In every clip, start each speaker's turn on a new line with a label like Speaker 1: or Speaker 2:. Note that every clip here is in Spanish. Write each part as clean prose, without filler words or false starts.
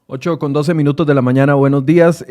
Speaker 1: 8:12 de la mañana, buenos días.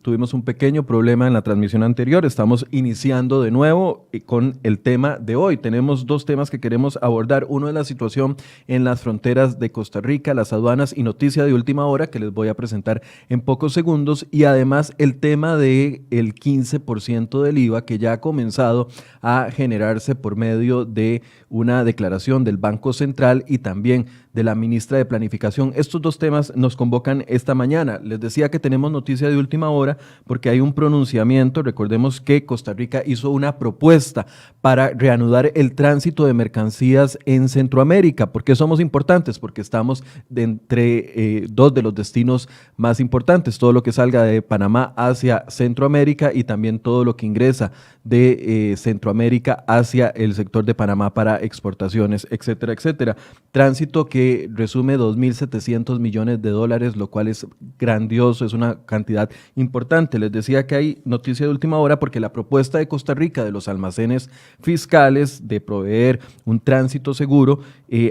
Speaker 1: Tuvimos un pequeño problema en la transmisión anterior. Estamos iniciando de nuevo con el tema de hoy. Tenemos dos temas que queremos abordar. Uno es la situación en las fronteras de Costa Rica, las aduanas y noticia de última hora que les voy a presentar en pocos segundos. Y además el tema del 15% del IVA que ya ha comenzado a generarse por medio de una declaración del Banco Central y también de la ministra de Planificación. Estos dos temas nos convocan esta mañana. Les decía que tenemos noticia de última hora porque hay un pronunciamiento. Recordemos que Costa Rica hizo una propuesta para reanudar el tránsito de mercancías en Centroamérica. ¿Por qué somos importantes? Porque estamos entre dos de los destinos más importantes, todo lo que salga de Panamá hacia Centroamérica y también todo lo que ingresa de Centroamérica hacia el sector de Panamá para exportaciones, etcétera, etcétera. Tránsito que resume 2.700 millones de dólares, lo cual es grandioso, es una cantidad importante. Les decía que hay noticia de última hora porque la propuesta de Costa Rica de los almacenes fiscales de proveer un tránsito seguro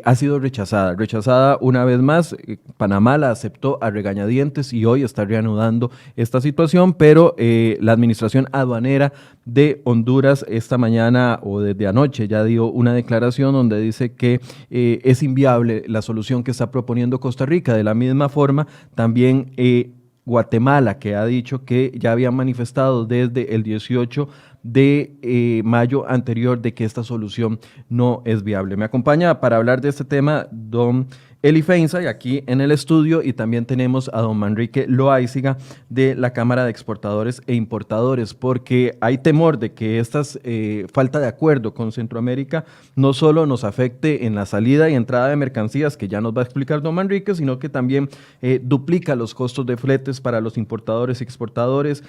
Speaker 1: ha sido rechazada una vez más. Panamá la aceptó a regañadientes y hoy está reanudando esta situación, pero la administración aduanera de Honduras esta mañana o desde anoche ya dio una declaración donde dice que es inviable la solución que está proponiendo Costa Rica. De la misma forma, también Guatemala, que ha dicho que ya habían manifestado desde el 18 de mayo anterior de que esta solución no es viable. Me acompaña para hablar de este tema don Eli Feinsay aquí en el estudio y también tenemos a don Manrique Loaiziga de la Cámara de Exportadores e Importadores, porque hay temor de que esta falta de acuerdo con Centroamérica no solo nos afecte en la salida y entrada de mercancías, que ya nos va a explicar don Manrique, sino que también duplica los costos de fletes para los importadores y exportadores,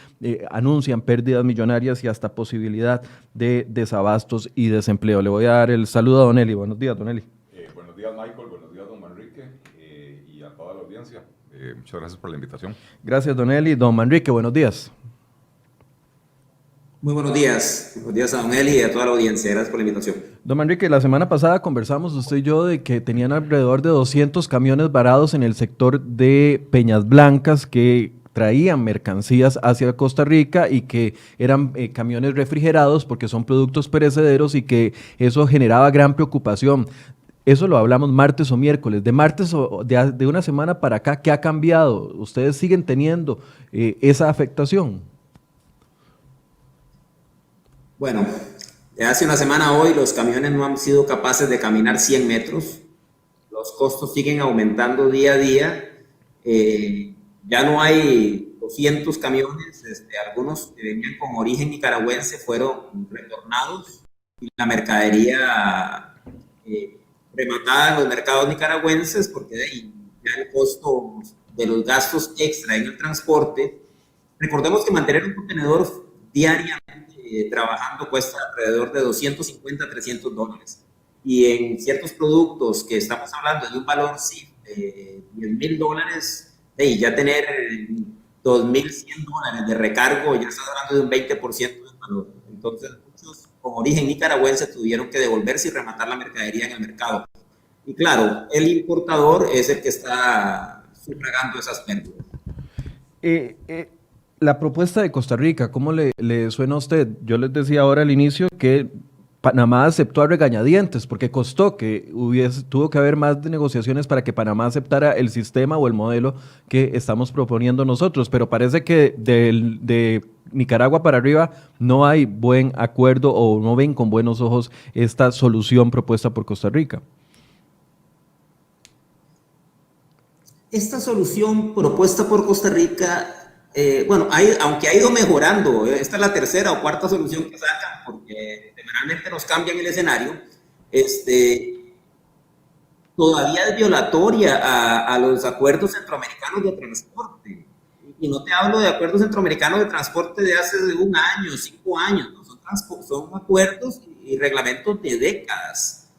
Speaker 1: anuncian pérdidas millonarias y hasta posibilidad de desabastos y desempleo. Le voy a dar el saludo a don Eli. Buenos días, don Eli.
Speaker 2: Buenos días, Michael. Buenos días, don Manrique, y a toda la audiencia. Muchas gracias por la invitación.
Speaker 1: Gracias, don Eli. Don Manrique, buenos días.
Speaker 3: Muy buenos días. Buenos días a don Eli y a toda la audiencia. Gracias por la invitación.
Speaker 1: Don Manrique, la semana pasada conversamos usted y yo de que tenían alrededor de 200 camiones varados en el sector de Peñas Blancas que traían mercancías hacia Costa Rica y que eran camiones refrigerados porque son productos perecederos y que eso generaba gran preocupación. Eso lo hablamos martes o miércoles. De martes o de una semana para acá, ¿qué ha cambiado? ¿Ustedes siguen teniendo esa afectación?
Speaker 3: Bueno, hace una semana hoy los camiones no han sido capaces de caminar 100 metros. Los costos siguen aumentando día a día. Ya no hay 200 camiones. Algunos que venían con origen nicaragüense fueron retornados y la mercadería rematada en los mercados nicaragüenses porque ya el costo de los gastos extra en el transporte. Recordemos que mantener un contenedor diariamente trabajando cuesta alrededor de 250 a 300 dólares. Y en ciertos productos que estamos hablando de un valor de 10,000 dólares, ya tener 2,100 dólares de recargo, ya estás hablando de un 20% del valor. Entonces, muchos con origen nicaragüense tuvieron que devolverse y rematar la mercadería en el mercado. Y claro, el importador es el que está sufragando esas pérdidas.
Speaker 1: La propuesta de Costa Rica, ¿cómo le suena a usted? Yo les decía ahora al inicio que Panamá aceptó a regañadientes porque costó que tuvo que haber más de negociaciones para que Panamá aceptara el sistema o el modelo que estamos proponiendo nosotros, pero parece que de Nicaragua para arriba no hay buen acuerdo o no ven con buenos ojos esta solución propuesta por Costa Rica.
Speaker 3: Esta solución propuesta por Costa Rica, aunque ha ido mejorando, esta es la tercera o cuarta solución que sacan, porque generalmente nos cambian el escenario, todavía es violatoria a los acuerdos centroamericanos de transporte. Y no te hablo de acuerdos centroamericanos de transporte de hace un año, 5 años, ¿no? Son acuerdos y reglamentos de décadas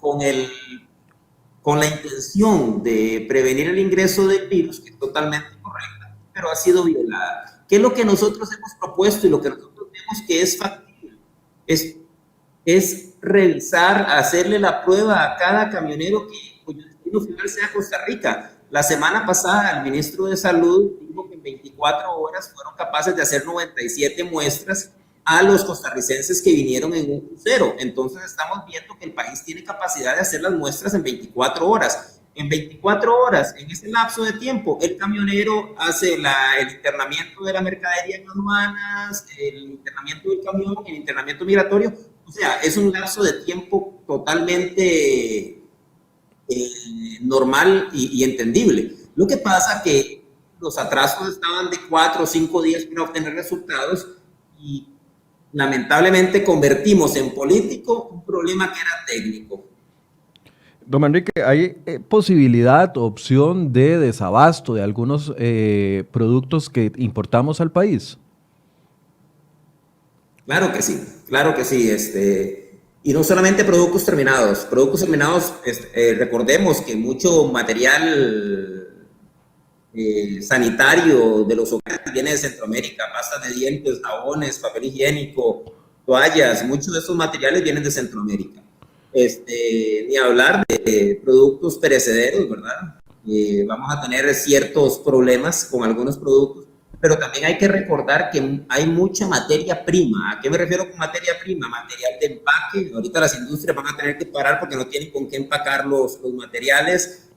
Speaker 3: con la intención de prevenir el ingreso del virus, que es totalmente correcta, pero ha sido violada. ¿Qué es lo que nosotros hemos propuesto y lo que nosotros vemos que es factible? Es revisar, hacerle la prueba a cada camionero cuyo destino destino final sea Costa Rica. La semana pasada el ministro de Salud dijo que en 24 horas fueron capaces de hacer 97 muestras a los costarricenses que vinieron en un crucero. Entonces estamos viendo que el país tiene capacidad de hacer las muestras en 24 horas. En 24 horas, en ese lapso de tiempo, el camionero hace el internamiento de la mercadería en aduanas, el internamiento del camión, el internamiento migratorio. O sea, es un lapso de tiempo totalmente normal y entendible. Lo que pasa que los atrasos estaban de 4 o 5 días para obtener resultados y lamentablemente convertimos en político un problema que era técnico.
Speaker 1: Don Manrique, ¿hay posibilidad o opción de desabasto de algunos productos que importamos al país?
Speaker 3: Claro que sí, claro que sí. Y no solamente productos terminados, recordemos que mucho material sanitario de los hogares viene de Centroamérica, pastas de dientes, jabones, papel higiénico, toallas, muchos de esos materiales vienen de Centroamérica. Ni hablar de productos perecederos, ¿verdad? Vamos a tener ciertos problemas con algunos productos, pero también hay que recordar que hay mucha materia prima. ¿A qué me refiero con materia prima? Material de empaque. Ahorita las industrias van a tener que parar porque no tienen con qué empacar los materiales.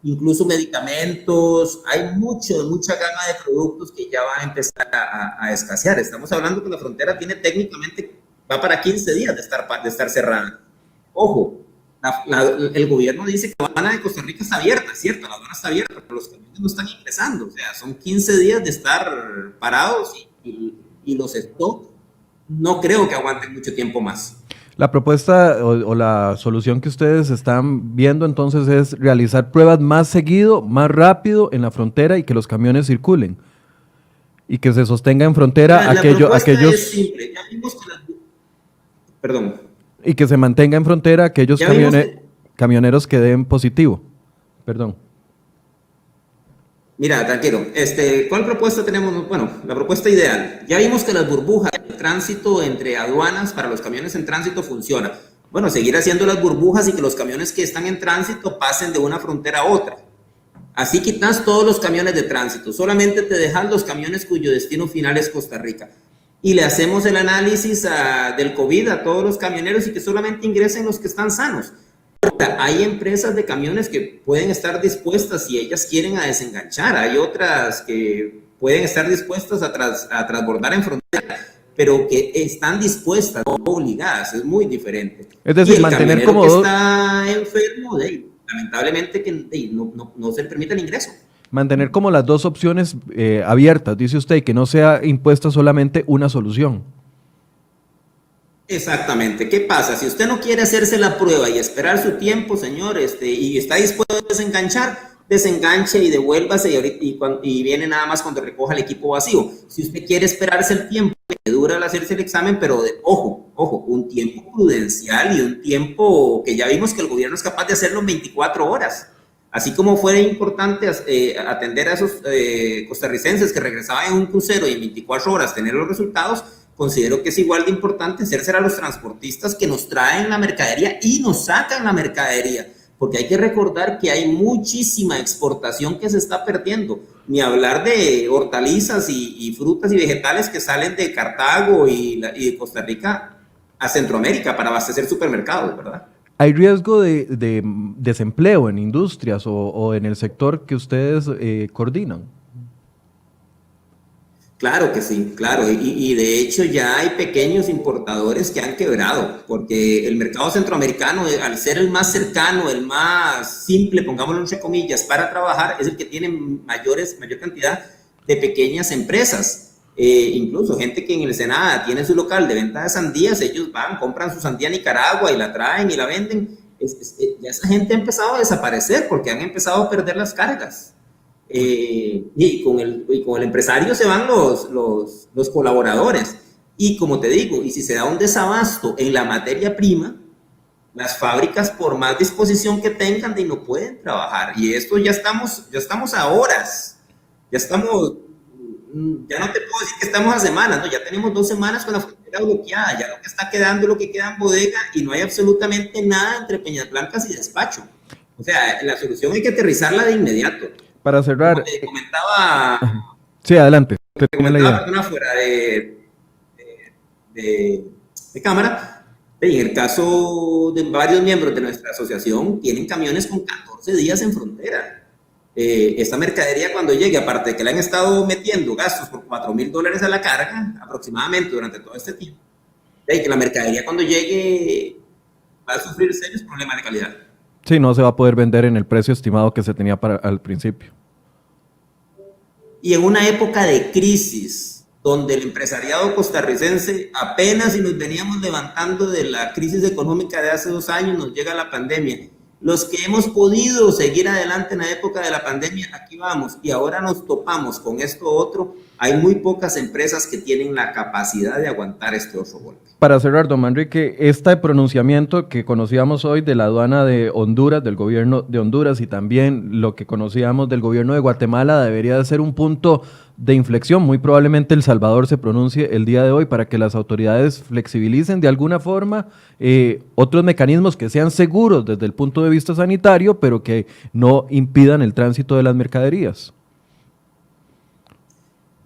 Speaker 3: Incluso medicamentos. Hay mucha gama de productos que ya va a empezar a escasear. Estamos hablando que la frontera tiene técnicamente, va para 15 días de estar cerrada. Ojo, el gobierno dice que la aduana de Costa Rica está abierta, ¿cierto? La aduana está abierta, pero los camiones no están ingresando. O sea, son 15 días de estar parados y los stocks no creo que aguanten mucho tiempo más.
Speaker 1: La propuesta o la solución que ustedes están viendo entonces es realizar pruebas más seguido, más rápido en la frontera y que los camiones circulen. Y que se sostenga en frontera aquellos...
Speaker 3: Es simple. Ya vimos que Perdón.
Speaker 1: Y que se mantenga en frontera aquellos camioneros que den positivo. Perdón.
Speaker 3: Mira, tranquilo. ¿Cuál propuesta tenemos? Bueno, la propuesta ideal. Ya vimos que las burbujas de tránsito entre aduanas para los camiones en tránsito funciona. Bueno, seguir haciendo las burbujas y que los camiones que están en tránsito pasen de una frontera a otra. Así quitas todos los camiones de tránsito. Solamente te dejan los camiones cuyo destino final es Costa Rica. Y le hacemos el análisis del COVID a todos los camioneros y que solamente ingresen los que están sanos. Hay empresas de camiones que pueden estar dispuestas, si ellas quieren, a desenganchar. Hay otras que pueden estar dispuestas a transbordar en frontera, pero que están dispuestas, no obligadas. Es muy diferente.
Speaker 1: Es decir, mantener como
Speaker 3: que está enfermo, lamentablemente que no se permite el ingreso.
Speaker 1: Mantener como las dos opciones abiertas, dice usted, y que no sea impuesta solamente una solución.
Speaker 3: Exactamente. ¿Qué pasa? Si usted no quiere hacerse la prueba y esperar su tiempo, señor, y está dispuesto a desenganchar, desenganche y devuélvase y viene nada más cuando recoja el equipo vacío. Si usted quiere esperarse el tiempo que dura al hacerse el examen, pero ojo, un tiempo prudencial y un tiempo que ya vimos que el gobierno es capaz de hacerlo en 24 horas. Así como fue importante atender a esos costarricenses que regresaban en un crucero y en 24 horas tener los resultados, considero que es igual de importante hacerse a los transportistas que nos traen la mercadería y nos sacan la mercadería, porque hay que recordar que hay muchísima exportación que se está perdiendo, ni hablar de hortalizas y frutas y vegetales que salen de Cartago y de Costa Rica a Centroamérica para abastecer supermercados, ¿verdad?
Speaker 1: ¿Hay riesgo de desempleo en industrias o en el sector que ustedes coordinan?
Speaker 3: Claro que sí, claro. Y de hecho ya hay pequeños importadores que han quebrado, porque el mercado centroamericano, al ser el más cercano, el más simple, pongámoslo entre comillas, para trabajar, es el que tiene mayor cantidad de pequeñas empresas. Incluso gente que en el Senada tiene su local de venta de sandías, ellos van, compran su sandía a Nicaragua y la traen y la venden. Ya esa gente ha empezado a desaparecer porque han empezado a perder las cargas. Y con el empresario se van los colaboradores. Y como te digo, y si se da un desabasto en la materia prima, las fábricas, por más disposición que tengan, no pueden trabajar. Y esto ya estamos a horas. Ya no te puedo decir que estamos a semanas, ¿no? Ya tenemos 2 semanas con la frontera bloqueada, ya lo que está quedando es lo que queda en bodega y no hay absolutamente nada entre Peñas Blancas y despacho. O sea, la solución hay que aterrizarla de inmediato.
Speaker 1: Para cerrar,
Speaker 3: Como te comentaba,
Speaker 1: sí, adelante, termine la idea.
Speaker 3: persona fuera de cámara, en el caso de varios miembros de nuestra asociación, tienen camiones con 14 días en frontera. Esta mercadería cuando llegue, aparte de que le han estado metiendo gastos por $4,000 a la carga, aproximadamente durante todo este tiempo, que la mercadería cuando llegue va a sufrir serios problemas de calidad.
Speaker 1: Sí, no se va a poder vender en el precio estimado que se tenía al principio.
Speaker 3: Y en una época de crisis, donde el empresariado costarricense apenas si nos veníamos levantando de la crisis económica de hace 2 años, nos llega la pandemia. Los que hemos podido seguir adelante en la época de la pandemia, aquí vamos, y ahora nos topamos con esto otro. Hay muy pocas empresas que tienen la capacidad de aguantar este otro golpe.
Speaker 1: Para cerrar, don Manrique, este pronunciamiento que conocíamos hoy de la aduana de Honduras, del gobierno de Honduras, y también lo que conocíamos del gobierno de Guatemala, debería de ser un punto de inflexión. Muy probablemente El Salvador se pronuncie el día de hoy para que las autoridades flexibilicen de alguna forma otros mecanismos que sean seguros desde el punto de vista sanitario, pero que no impidan el tránsito de las mercaderías.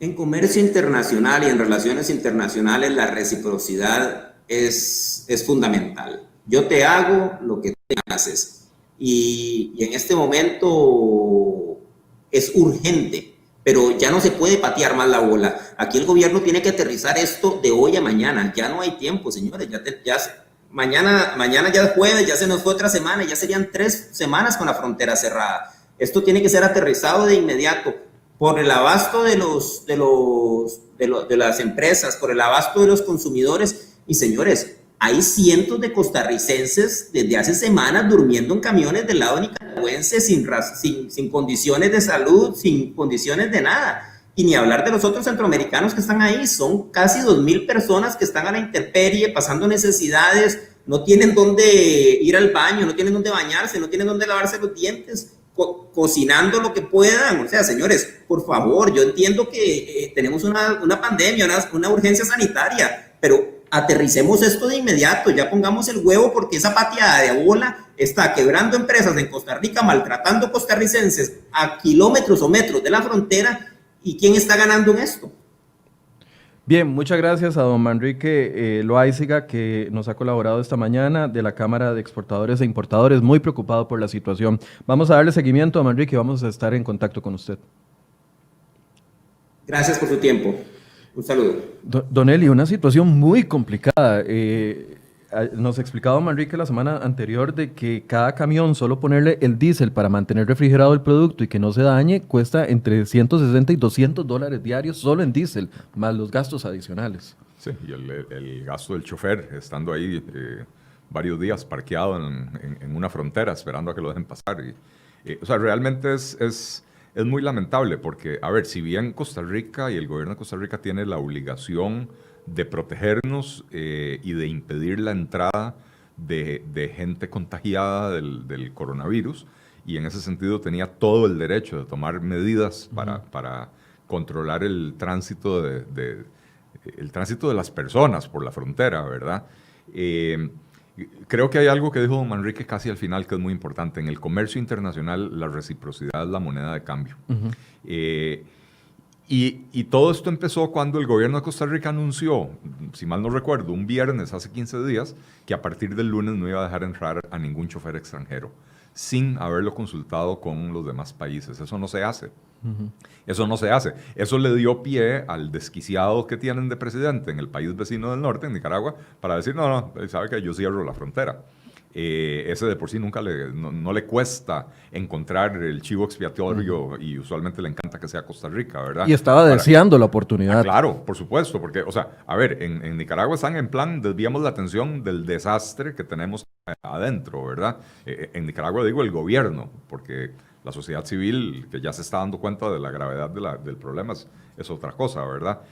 Speaker 3: En comercio internacional y en relaciones internacionales la reciprocidad es fundamental. Yo te hago lo que tú me haces. Y en este momento es urgente, pero ya no se puede patear más la bola. Aquí el gobierno tiene que aterrizar esto de hoy a mañana. Ya no hay tiempo, señores. Mañana ya es jueves, ya se nos fue otra semana, ya serían 3 semanas con la frontera cerrada. Esto tiene que ser aterrizado de inmediato por el abasto de las empresas, por el abasto de los consumidores. Y señores, hay cientos de costarricenses desde hace semanas durmiendo en camiones del lado nicaragüense sin condiciones de salud, sin condiciones de nada. Y ni hablar de los otros centroamericanos que están ahí. Son casi 2,000 personas que están a la intemperie, pasando necesidades, no tienen dónde ir al baño, no tienen dónde bañarse, no tienen dónde lavarse los dientes, cocinando lo que puedan. O sea, señores, por favor, yo entiendo que tenemos una pandemia, una urgencia sanitaria, pero aterricemos esto de inmediato, ya pongamos el huevo, porque esa pateada de bola está quebrando empresas en Costa Rica, maltratando costarricenses a kilómetros o metros de la frontera. ¿Y quién está ganando en esto?
Speaker 1: Bien, muchas gracias a don Manrique Loaiziga, que nos ha colaborado esta mañana de la Cámara de Exportadores e Importadores, muy preocupado por la situación. Vamos a darle seguimiento a Manrique y vamos a estar en contacto con usted.
Speaker 3: Gracias por su tiempo. Un saludo.
Speaker 1: Don Eli, una situación muy complicada. Nos explicaba don Manrique la semana anterior de que cada camión, solo ponerle el diésel para mantener refrigerado el producto y que no se dañe, cuesta entre $160 y $200 diarios solo en diésel, más los gastos adicionales.
Speaker 2: Sí, y el gasto del chofer, estando ahí varios días parqueado en una frontera esperando a que lo dejen pasar. O sea, realmente es muy lamentable porque, a ver, si bien Costa Rica y el gobierno de Costa Rica tiene la obligación de protegernos y de impedir la entrada de gente contagiada del coronavirus, y en ese sentido tenía todo el derecho de tomar medidas para controlar el tránsito de las personas por la frontera, ¿verdad? Creo que hay algo que dijo don Manrique casi al final que es muy importante. En el comercio internacional, la reciprocidad es la moneda de cambio. Y todo esto empezó cuando el gobierno de Costa Rica anunció, si mal no recuerdo, un viernes hace 15 días, que a partir del lunes no iba a dejar entrar a ningún chofer extranjero, sin haberlo consultado con los demás países. Eso no se hace. Eso no se hace. Eso le dio pie al desquiciado que tienen de presidente en el país vecino del norte, en Nicaragua, para decir, no, sabe que yo cierro la frontera. Ese de por sí no le cuesta encontrar el chivo expiatorio y usualmente le encanta que sea Costa Rica, ¿verdad?
Speaker 1: Y estaba deseando la oportunidad.
Speaker 2: Claro, por supuesto, porque, o sea, a ver, en Nicaragua están en plan, desviamos la atención del desastre que tenemos adentro, ¿verdad? En Nicaragua digo el gobierno, porque la sociedad civil, que ya se está dando cuenta de la gravedad del problema, es otra cosa, ¿verdad?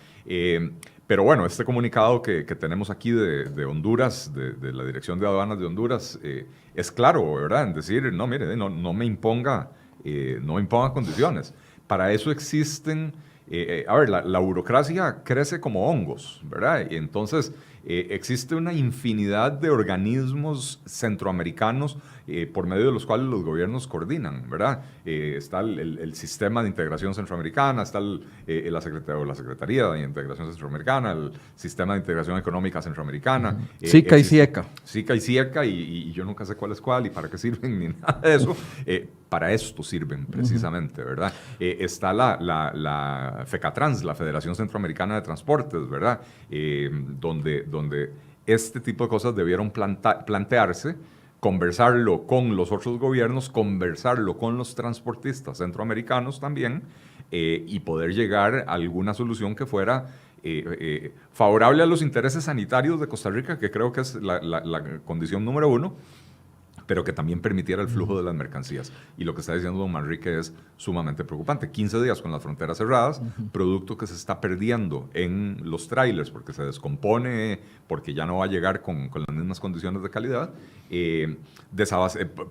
Speaker 2: Pero bueno, este comunicado que tenemos aquí de Honduras, de la Dirección de Aduanas de Honduras, es claro, ¿verdad? En decir, no, mire, no me imponga condiciones. Para eso existen, a ver, la burocracia crece como hongos, ¿verdad? Y entonces, existe una infinidad de organismos centroamericanos por medio de los cuales los gobiernos coordinan, ¿verdad? Está el Sistema de Integración Centroamericana, está la Secretaría de Integración Centroamericana, el Sistema de Integración Económica Centroamericana.
Speaker 1: SICA y CIECA.
Speaker 2: SICA y CIECA, y yo nunca sé cuál es cuál y para qué sirven ni nada de eso. Para esto sirven precisamente, ¿verdad? Está la FECATRANS, la Federación Centroamericana de Transportes, ¿verdad? Donde este tipo de cosas debieron plantearse, conversarlo con los otros gobiernos, conversarlo con los transportistas centroamericanos también, y poder llegar a alguna solución que fuera favorable a los intereses sanitarios de Costa Rica, que creo que es la condición número uno, pero que también permitiera el flujo de las mercancías. Y lo que está diciendo don Manrique es sumamente preocupante. 15 días con las fronteras cerradas, producto que se está perdiendo en los trailers porque se descompone, porque ya no va a llegar con las mismas condiciones de calidad,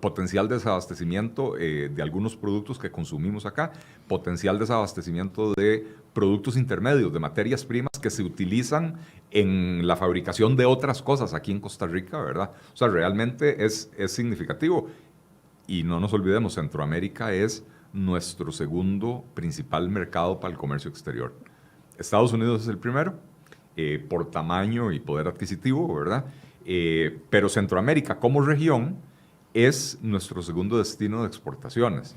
Speaker 2: potencial desabastecimiento de algunos productos que consumimos acá, potencial desabastecimiento de productos intermedios, de materias primas que se utilizan en la fabricación de otras cosas aquí en Costa Rica, ¿verdad? O sea, realmente es significativo. Y no nos olvidemos, Centroamérica es nuestro segundo principal mercado para el comercio exterior. Estados Unidos es el primero, por tamaño y poder adquisitivo, ¿verdad? Pero Centroamérica como región es nuestro segundo destino de exportaciones.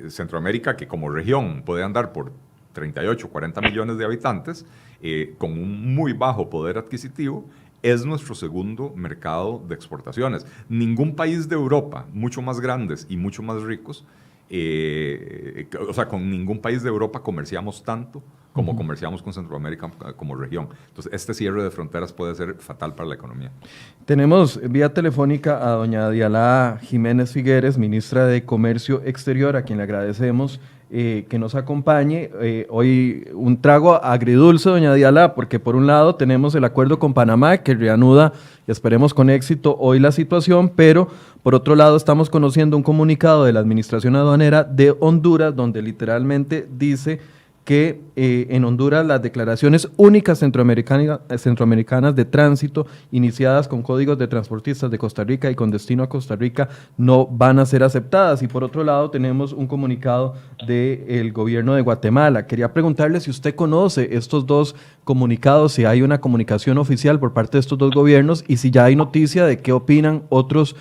Speaker 2: Centroamérica, que como región puede andar por 38, 40 millones de habitantes, con un muy bajo poder adquisitivo, es nuestro segundo mercado de exportaciones. Ningún país de Europa, mucho más grandes y mucho más ricos, o sea, con ningún país de Europa comerciamos tanto como comerciamos con Centroamérica como región. Entonces, este cierre de fronteras puede ser fatal para la economía.
Speaker 1: Tenemos vía telefónica a doña Diala Jiménez Figueres, ministra de Comercio Exterior, a quien le agradecemos que nos acompañe. Hoy un trago agridulce, doña Diala, porque por un lado tenemos el acuerdo con Panamá que reanuda, y esperemos con éxito, hoy la situación, pero por otro lado estamos conociendo un comunicado de la Administración Aduanera de Honduras donde literalmente dice que en Honduras las declaraciones únicas centroamericanas de tránsito iniciadas con códigos de transportistas de Costa Rica y con destino a Costa Rica no van a ser aceptadas. Y por otro lado tenemos un comunicado del gobierno de Guatemala. Quería preguntarle si usted conoce estos dos comunicados, si hay una comunicación oficial por parte de estos dos gobiernos y si ya hay noticia de qué opinan otros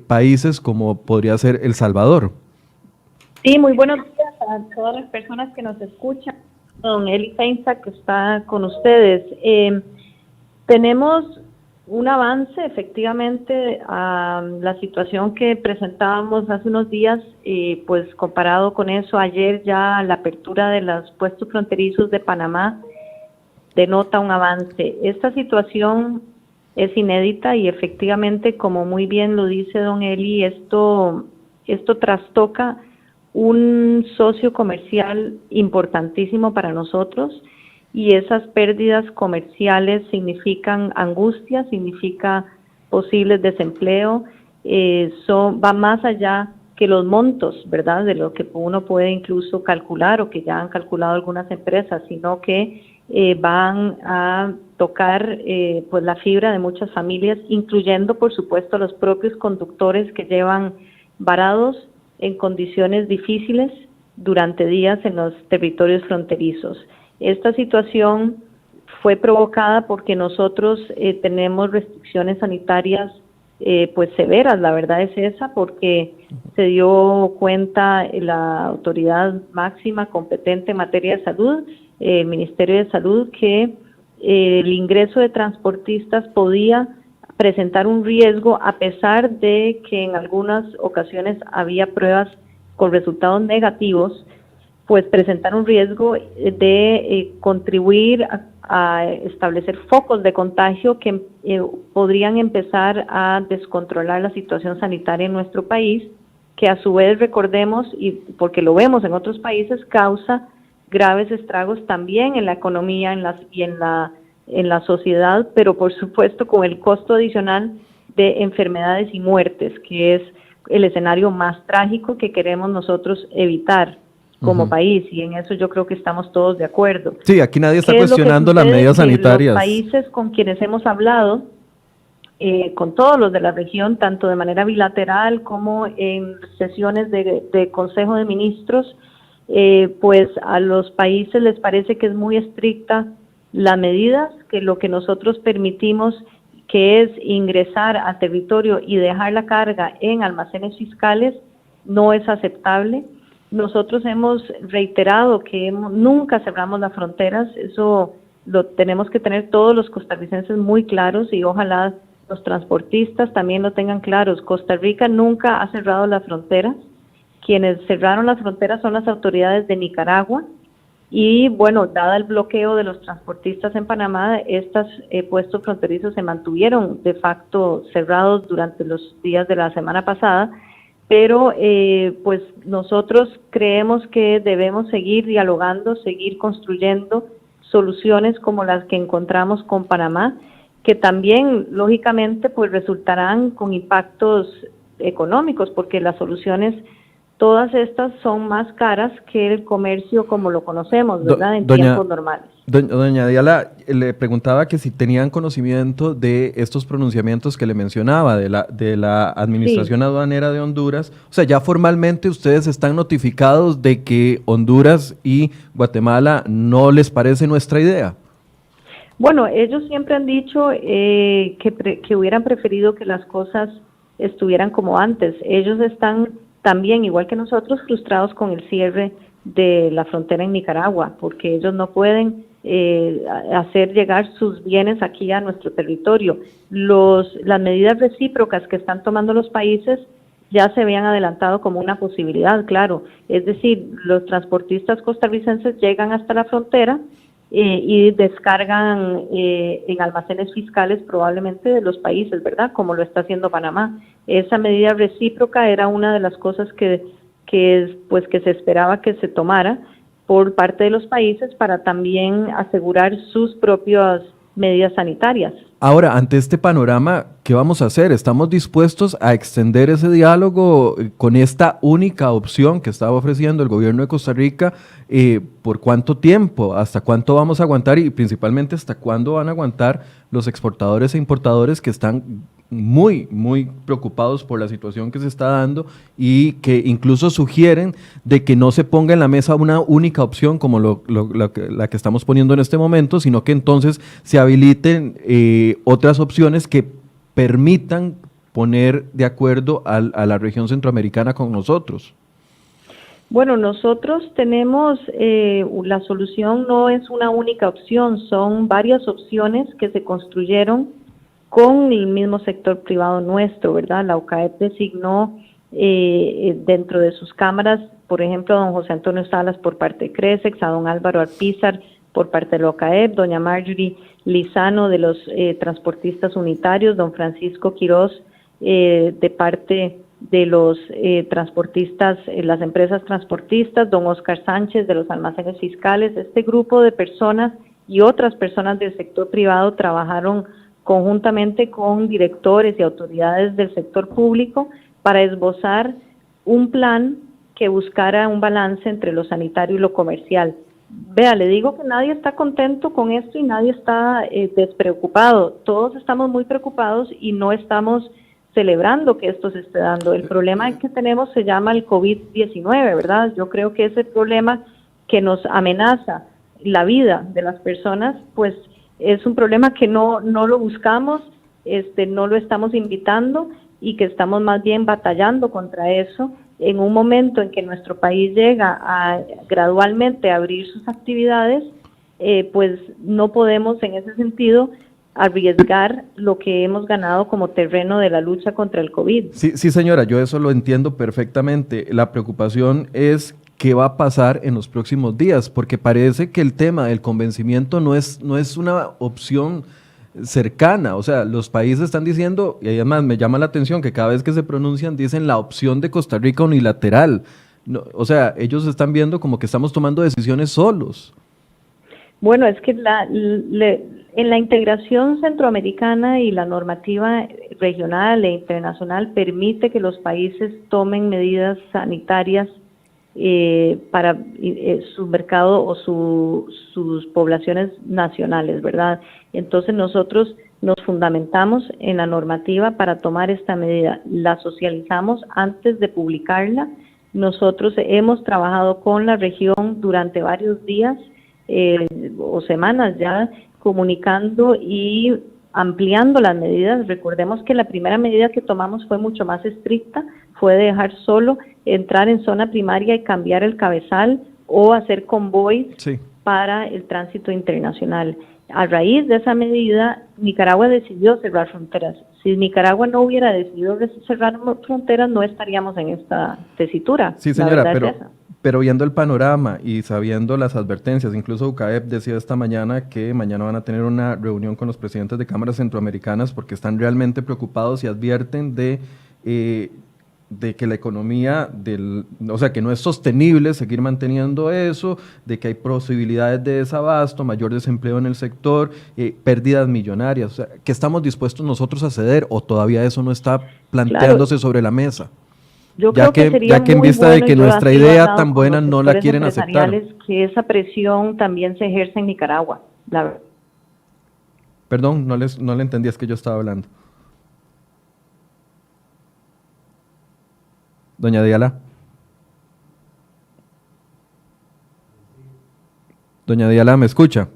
Speaker 1: países como podría ser El Salvador.
Speaker 4: Sí, muy buenos días a todas las personas que nos escuchan. Don Eli Feinsack, que está con ustedes. Tenemos un avance, efectivamente, a la situación que presentábamos hace unos días, pues comparado con eso, ayer ya la apertura de los puestos fronterizos de Panamá denota un avance. Esta situación es inédita y efectivamente, como muy bien lo dice don Eli, esto trastoca un socio comercial importantísimo para nosotros, y esas pérdidas comerciales significan angustia, significa posibles desempleo, va más allá que los montos, ¿verdad?, de lo que uno puede incluso calcular o que ya han calculado algunas empresas, sino que van a tocar pues la fibra de muchas familias, incluyendo por supuesto los propios conductores que llevan varados en condiciones difíciles durante días en los territorios fronterizos. Esta situación fue provocada porque nosotros tenemos restricciones sanitarias pues severas, la verdad es esa, porque se dio cuenta la autoridad máxima competente en materia de salud, el Ministerio de Salud, que el ingreso de transportistas podía presentar un riesgo, a pesar de que en algunas ocasiones había pruebas con resultados negativos, pues presentar un riesgo de contribuir a establecer focos de contagio que podrían empezar a descontrolar la situación sanitaria en nuestro país, que a su vez, recordemos, y porque lo vemos en otros países, causa graves estragos también en la economía en la sociedad, pero por supuesto con el costo adicional de enfermedades y muertes, que es el escenario más trágico que queremos nosotros evitar. como país, y en eso yo creo que estamos todos de acuerdo.
Speaker 1: Sí, aquí nadie está
Speaker 4: ¿Qué es lo que
Speaker 1: cuestionando las
Speaker 4: sucede?
Speaker 1: medidas
Speaker 4: Que
Speaker 1: sanitarias.
Speaker 4: los países con quienes hemos hablado, con todos los de la región, tanto de manera bilateral como en sesiones de Consejo de Ministros, pues a los países les parece que es muy estricta las medidas, que lo que nosotros permitimos, que es ingresar a territorio y dejar la carga en almacenes fiscales, no es aceptable. Nosotros hemos reiterado que nunca cerramos las fronteras, eso lo tenemos que tener todos los costarricenses muy claros, y ojalá los transportistas también lo tengan claros. Costa Rica nunca ha cerrado las fronteras. Quienes cerraron las fronteras son las autoridades de Nicaragua, y bueno, dada el bloqueo de los transportistas en Panamá, estos puestos fronterizos se mantuvieron de facto cerrados durante los días de la semana pasada, pero pues nosotros creemos que debemos seguir dialogando, seguir construyendo soluciones como las que encontramos con Panamá, que también lógicamente pues resultarán con impactos económicos, porque las soluciones todas estas son más caras que el comercio como lo conocemos, ¿verdad? En tiempos normales.
Speaker 1: Doña Diala, le preguntaba que si tenían conocimiento de estos pronunciamientos que le mencionaba, de la Administración Aduanera de Honduras. O sea, ya formalmente ustedes están notificados de que Honduras y Guatemala no les parece nuestra idea.
Speaker 4: Bueno, ellos siempre han dicho que hubieran preferido que las cosas estuvieran como antes. Ellos están también, igual que nosotros, frustrados con el cierre de la frontera en Nicaragua, porque ellos no pueden hacer llegar sus bienes aquí a nuestro territorio. Las medidas recíprocas que están tomando los países ya se habían adelantado como una posibilidad, claro. Es decir, los transportistas costarricenses llegan hasta la frontera y descargan en almacenes fiscales probablemente de los países, ¿verdad? Como lo está haciendo Panamá. Esa medida recíproca era una de las cosas que se esperaba que se tomara por parte de los países para también asegurar sus propias medidas sanitarias.
Speaker 1: Ahora, ante este panorama, ¿qué vamos a hacer? ¿Estamos dispuestos a extender ese diálogo con esta única opción que estaba ofreciendo el gobierno de Costa Rica? ¿Por cuánto tiempo? ¿Hasta cuánto vamos a aguantar? Y principalmente, ¿hasta cuándo van a aguantar los exportadores e importadores que están muy, muy preocupados por la situación que se está dando y que incluso sugieren de que no se ponga en la mesa una única opción como la que estamos poniendo en este momento, sino que entonces se habiliten otras opciones que permitan poner de acuerdo a la región centroamericana con nosotros?
Speaker 4: Bueno, nosotros tenemos, la solución no es una única opción, son varias opciones que se construyeron con el mismo sector privado nuestro, ¿verdad? La OCAEP designó dentro de sus cámaras, por ejemplo, a don José Antonio Salas por parte de CRESEX, a don Álvaro Alpizar por parte de la OCAEP, doña Marjorie Lizano de los transportistas unitarios, don Francisco Quiroz de parte de los transportistas, las empresas transportistas, don Oscar Sánchez de los almacenes fiscales. Este grupo de personas y otras personas del sector privado trabajaron conjuntamente con directores y autoridades del sector público para esbozar un plan que buscara un balance entre lo sanitario y lo comercial. Vea, le digo que nadie está contento con esto y nadie está despreocupado. Todos estamos muy preocupados y no estamos celebrando que esto se esté dando. El problema que tenemos se llama el COVID-19, ¿verdad? Yo creo que ese problema que nos amenaza la vida de las personas, pues es un problema que no lo buscamos, no lo estamos invitando y que estamos más bien batallando contra eso. En un momento en que nuestro país llega a gradualmente abrir sus actividades, pues no podemos en ese sentido arriesgar lo que hemos ganado como terreno de la lucha contra el COVID.
Speaker 1: Sí, señora, yo eso lo entiendo perfectamente. La preocupación es qué va a pasar en los próximos días, porque parece que el tema del convencimiento no es una opción cercana. O sea, los países están diciendo, y además me llama la atención que cada vez que se pronuncian dicen la opción de Costa Rica unilateral. No, o sea, ellos están viendo como que estamos tomando decisiones solos.
Speaker 4: Bueno, es que en la integración centroamericana y la normativa regional e internacional permite que los países tomen medidas sanitarias para su mercado o sus poblaciones nacionales, ¿verdad? Entonces nosotros nos fundamentamos en la normativa para tomar esta medida, la socializamos antes de publicarla. Nosotros hemos trabajado con la región durante varios días o semanas ya, comunicando y ampliando las medidas. Recordemos que la primera medida que tomamos fue mucho más estricta, fue dejar solo entrar en zona primaria y cambiar el cabezal o hacer convoys para el tránsito internacional. A raíz de esa medida, Nicaragua decidió cerrar fronteras. Si Nicaragua no hubiera decidido cerrar fronteras, no estaríamos en esta tesitura.
Speaker 1: Sí, señora, pero viendo el panorama y sabiendo las advertencias, incluso UCAEP decía esta mañana que mañana van a tener una reunión con los presidentes de cámaras centroamericanas porque están realmente preocupados y advierten de que la economía, o sea, que no es sostenible seguir manteniendo eso, de que hay posibilidades de desabasto, mayor desempleo en el sector, pérdidas millonarias. O sea, ¿qué estamos dispuestos nosotros a ceder o todavía eso no está planteándose sobre la mesa?
Speaker 4: Yo creo que sería
Speaker 1: ya que en vista de que nuestra idea tan buena no la quieren aceptar.
Speaker 4: Que esa presión también se ejerce en Nicaragua.
Speaker 1: Perdón, no le entendí, es que yo estaba hablando. Doña Diala. Doña Diala, ¿me escucha?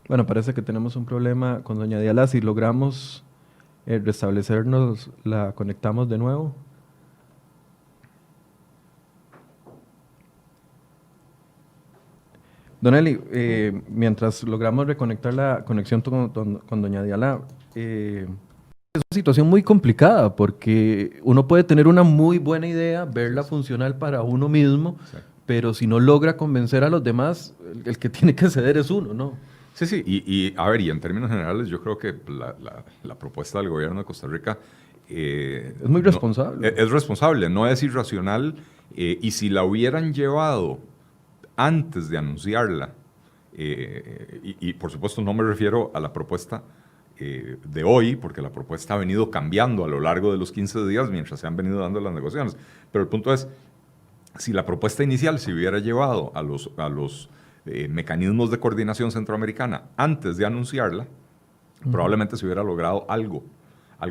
Speaker 1: Bueno, parece que tenemos un problema con doña Diala. Si logramos restablecernos, la conectamos de nuevo. Don Eli, mientras logramos reconectar la conexión con doña Diala, es una situación muy complicada porque uno puede tener una muy buena idea, verla funcional para uno mismo, pero si no logra convencer a los demás, el que tiene que ceder es uno, ¿no?
Speaker 2: Sí, y a ver, y en términos generales yo creo que la propuesta del gobierno de Costa Rica
Speaker 1: es muy responsable.
Speaker 2: Es responsable, no es irracional, y si la hubieran llevado antes de anunciarla, y por supuesto no me refiero a la propuesta de hoy, porque la propuesta ha venido cambiando a lo largo de los 15 días mientras se han venido dando las negociaciones, pero el punto es, si la propuesta inicial se hubiera llevado a los mecanismos de coordinación centroamericana antes de anunciarla, probablemente se hubiera logrado algo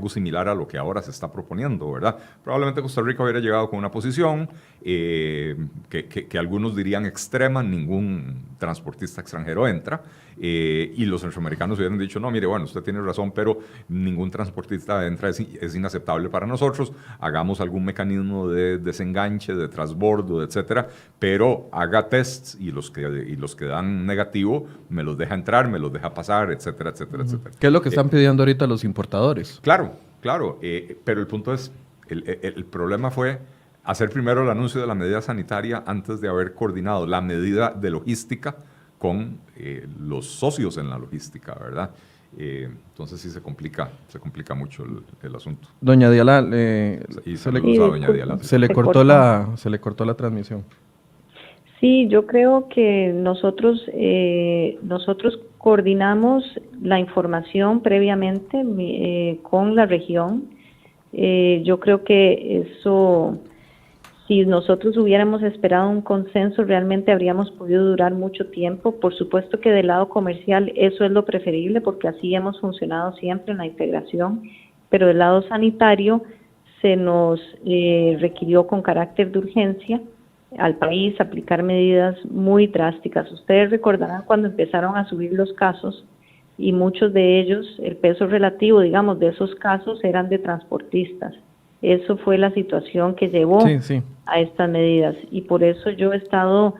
Speaker 2: similar a lo que ahora se está proponiendo, ¿verdad? Probablemente Costa Rica hubiera llegado con una posición que algunos dirían extrema, ningún transportista extranjero entra, y los centroamericanos hubieran dicho, no, mire, bueno, usted tiene razón, pero ningún transportista entra, es inaceptable para nosotros, hagamos algún mecanismo de desenganche, de transbordo, etcétera, pero haga tests y los que dan negativo, me los deja entrar, me los deja pasar, etcétera, etcétera, etcétera.
Speaker 1: ¿Qué es lo que están pidiendo ahorita los importadores?
Speaker 2: Claro, pero el punto es, el problema fue hacer primero el anuncio de la medida sanitaria antes de haber coordinado la medida de logística con los socios en la logística, ¿verdad? Entonces sí se complica mucho el asunto.
Speaker 1: Doña Diala, se le cortó la transmisión.
Speaker 4: Sí, yo creo que nosotros coordinamos la información previamente con la región. Yo creo que eso, si nosotros hubiéramos esperado un consenso, realmente habríamos podido durar mucho tiempo. Por supuesto que del lado comercial eso es lo preferible porque así hemos funcionado siempre en la integración, pero del lado sanitario se nos requirió con carácter de urgencia al país aplicar medidas muy drásticas. Ustedes recordarán cuando empezaron a subir los casos y muchos de ellos, el peso relativo, digamos, de esos casos eran de transportistas. Eso fue la situación que llevó a estas medidas y por eso yo he estado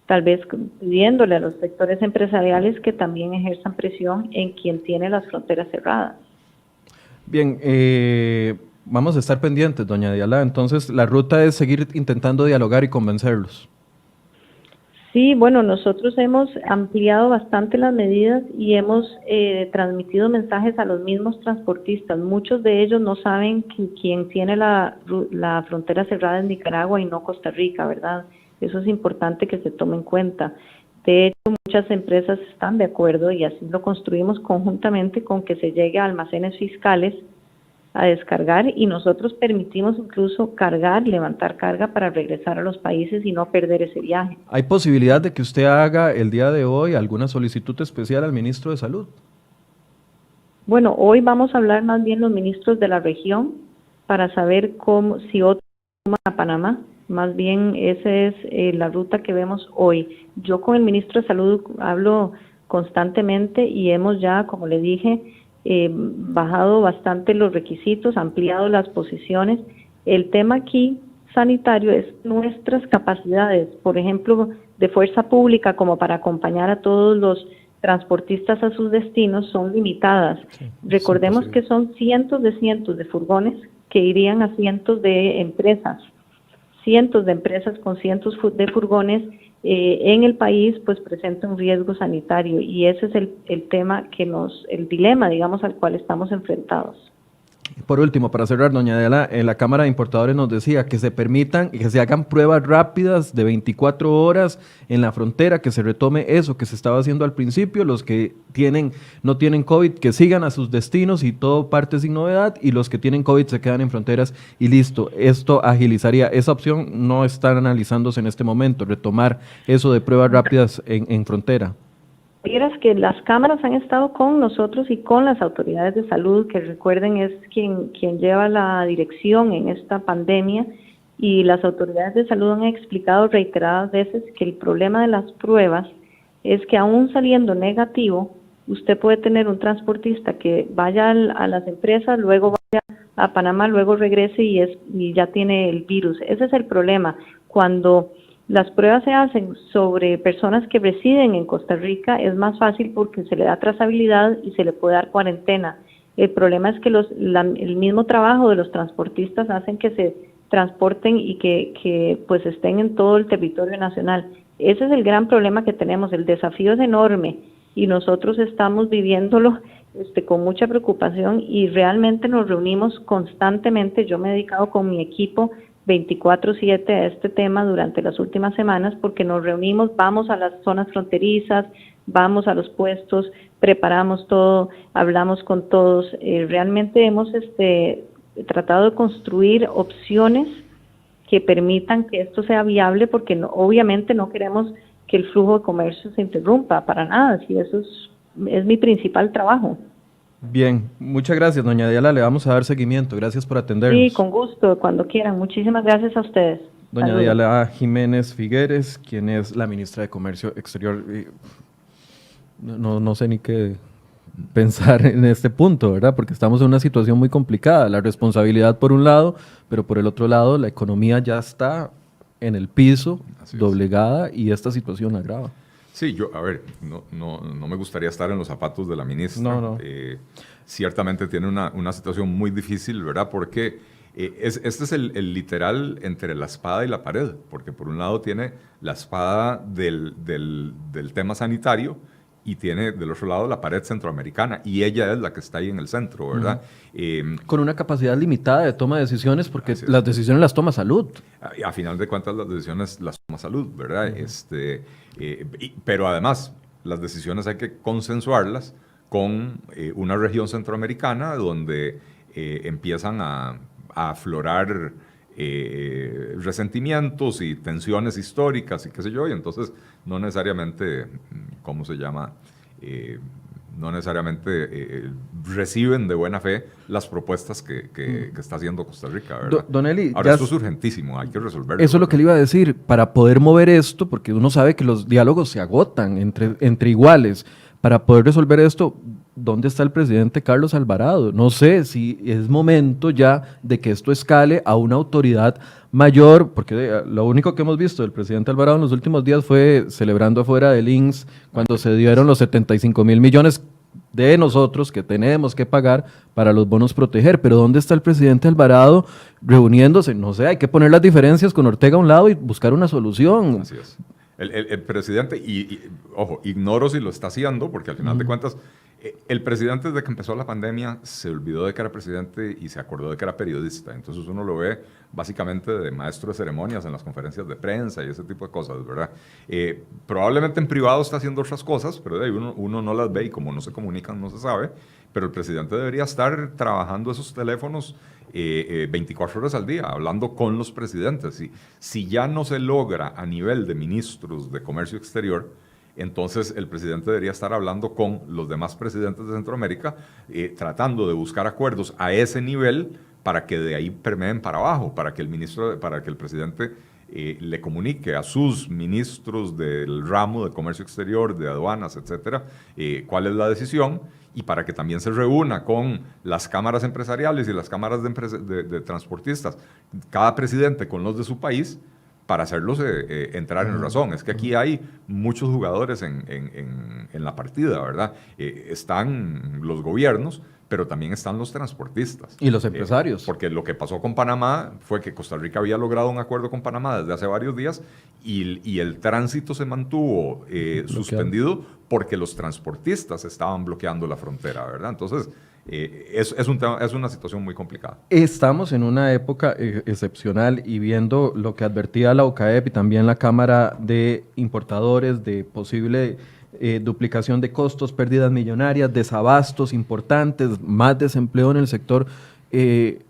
Speaker 4: tal vez pidiéndole a los sectores empresariales que también ejerzan presión en quien tiene las fronteras cerradas.
Speaker 1: Bien, vamos a estar pendientes, doña Diala. Entonces, la ruta es seguir intentando dialogar y convencerlos.
Speaker 4: Sí, bueno, nosotros hemos ampliado bastante las medidas y hemos transmitido mensajes a los mismos transportistas. Muchos de ellos no saben que quien tiene la frontera cerrada es Nicaragua y no Costa Rica, ¿verdad? Eso es importante que se tome en cuenta. De hecho, muchas empresas están de acuerdo y así lo construimos conjuntamente con que se llegue a almacenes fiscales a descargar y nosotros permitimos incluso levantar carga para regresar a los países y no perder ese viaje.
Speaker 1: ¿Hay posibilidad de que usted haga el día de hoy alguna solicitud especial al ministro de Salud?
Speaker 4: Bueno, hoy vamos a hablar más bien los ministros de la región para saber si otros toman a Panamá. Más bien esa es la ruta que vemos hoy. Yo con el ministro de Salud hablo constantemente y hemos ya, como le dije, bajado bastante los requisitos, ampliado las posiciones. El tema aquí sanitario es nuestras capacidades, por ejemplo, de fuerza pública como para acompañar a todos los transportistas a sus destinos son limitadas. Sí, recordemos que son cientos de furgones que irían a cientos de empresas con cientos de furgones en el país, pues presenta un riesgo sanitario y ese es el tema el dilema, digamos, al cual estamos enfrentados.
Speaker 1: Por último, para cerrar, doña Adela, en la Cámara de Importadores nos decía que se permitan y que se hagan pruebas rápidas de 24 horas en la frontera, que se retome eso que se estaba haciendo al principio, los que no tienen COVID, que sigan a sus destinos y todo parte sin novedad, y los que tienen COVID se quedan en fronteras y listo. Esto agilizaría. Esa opción no está analizándose en este momento, retomar eso de pruebas rápidas en frontera.
Speaker 4: Vieras que las cámaras han estado con nosotros y con las autoridades de salud, que recuerden es quien lleva la dirección en esta pandemia, y las autoridades de salud han explicado reiteradas veces que el problema de las pruebas es que aún saliendo negativo, usted puede tener un transportista que vaya a las empresas, luego vaya a Panamá, luego regrese y ya tiene el virus. Ese es el problema. Cuando las pruebas se hacen sobre personas que residen en Costa Rica, es más fácil porque se le da trazabilidad y se le puede dar cuarentena. El problema es que el mismo trabajo de los transportistas hacen que se transporten y que pues estén en todo el territorio nacional. Ese es el gran problema que tenemos. El desafío es enorme y nosotros estamos viviéndolo con mucha preocupación y realmente nos reunimos constantemente. Yo me he dedicado con mi equipo 24/7 a este tema durante las últimas semanas porque nos reunimos, vamos a las zonas fronterizas, vamos a los puestos, preparamos todo, hablamos con todos. Realmente hemos tratado de construir opciones que permitan que esto sea viable porque obviamente no queremos que el flujo de comercio se interrumpa para nada, y eso es mi principal trabajo.
Speaker 1: Bien, muchas gracias, doña Adela, le vamos a dar seguimiento, gracias por atendernos.
Speaker 4: Sí, con gusto, cuando quieran, muchísimas gracias a ustedes.
Speaker 1: Doña Adela Jiménez Figueres, quien es la ministra de Comercio Exterior. No sé ni qué pensar en este punto, ¿verdad? Porque estamos en una situación muy complicada, la responsabilidad por un lado, pero por el otro lado la economía ya está en el piso, doblegada, y esta situación la agrava.
Speaker 2: Sí, no me gustaría estar en los zapatos de la ministra.
Speaker 1: No.
Speaker 2: Ciertamente tiene una situación muy difícil, ¿verdad? Porque este es el literal entre la espada y la pared, porque por un lado tiene la espada del tema sanitario y tiene del otro lado la pared centroamericana, y ella es la que está ahí en el centro, ¿verdad?
Speaker 1: Con una capacidad limitada de toma de decisiones, porque las decisiones las toma salud.
Speaker 2: A final de cuentas, las decisiones las toma salud, ¿verdad? Pero además, las decisiones hay que consensuarlas con una región centroamericana donde empiezan a aflorar resentimientos y tensiones históricas y qué sé yo, y entonces no necesariamente, no necesariamente reciben de buena fe las propuestas que está haciendo Costa Rica, ¿verdad?
Speaker 1: Don Eli,
Speaker 2: ahora esto es urgentísimo, hay que resolverlo.
Speaker 1: Eso es lo que le iba a decir, para poder mover esto, porque uno sabe que los diálogos se agotan entre iguales. Para poder resolver esto, ¿dónde está el presidente Carlos Alvarado? No sé si es momento ya de que esto escale a una autoridad mayor, porque lo único que hemos visto del presidente Alvarado en los últimos días fue celebrando afuera del INSS cuando se dieron los 75,000 millones de nosotros que tenemos que pagar para los bonos proteger. Pero ¿dónde está el presidente Alvarado reuniéndose? No sé, hay que poner las diferencias con Ortega a un lado y buscar una solución.
Speaker 2: Así es. El presidente, ojo, ignoro si lo está haciendo, porque al final de cuentas El presidente, desde que empezó la pandemia, se olvidó de que era presidente y se acordó de que era periodista. Entonces uno lo ve básicamente de maestro de ceremonias en las conferencias de prensa y ese tipo de cosas, ¿verdad? Probablemente en privado está haciendo otras cosas, pero uno no las ve y como no se comunican no se sabe. Pero el presidente debería estar trabajando esos teléfonos 24 horas al día, hablando con los presidentes. Si ya no se logra a nivel de ministros de Comercio Exterior, entonces el presidente debería estar hablando con los demás presidentes de Centroamérica, tratando de buscar acuerdos a ese nivel para que de ahí permeen para abajo, para que el presidente le comunique a sus ministros del ramo de comercio exterior, de aduanas, etcétera, cuál es la decisión, y para que también se reúna con las cámaras empresariales y las cámaras de transportistas, cada presidente con los de su país, para hacerlos entrar en razón. Es que aquí hay muchos jugadores en la partida, ¿verdad? Están los gobiernos, pero también están los transportistas.
Speaker 1: Y los empresarios.
Speaker 2: Porque lo que pasó con Panamá fue que Costa Rica había logrado un acuerdo con Panamá desde hace varios días y el tránsito se mantuvo suspendido porque los transportistas estaban bloqueando la frontera, ¿verdad? Entonces, es una situación muy complicada.
Speaker 1: Estamos en una época excepcional y viendo lo que advertía la OCAEP y también la Cámara de Importadores de posible duplicación de costos, pérdidas millonarias, desabastos importantes, más desempleo en el sector,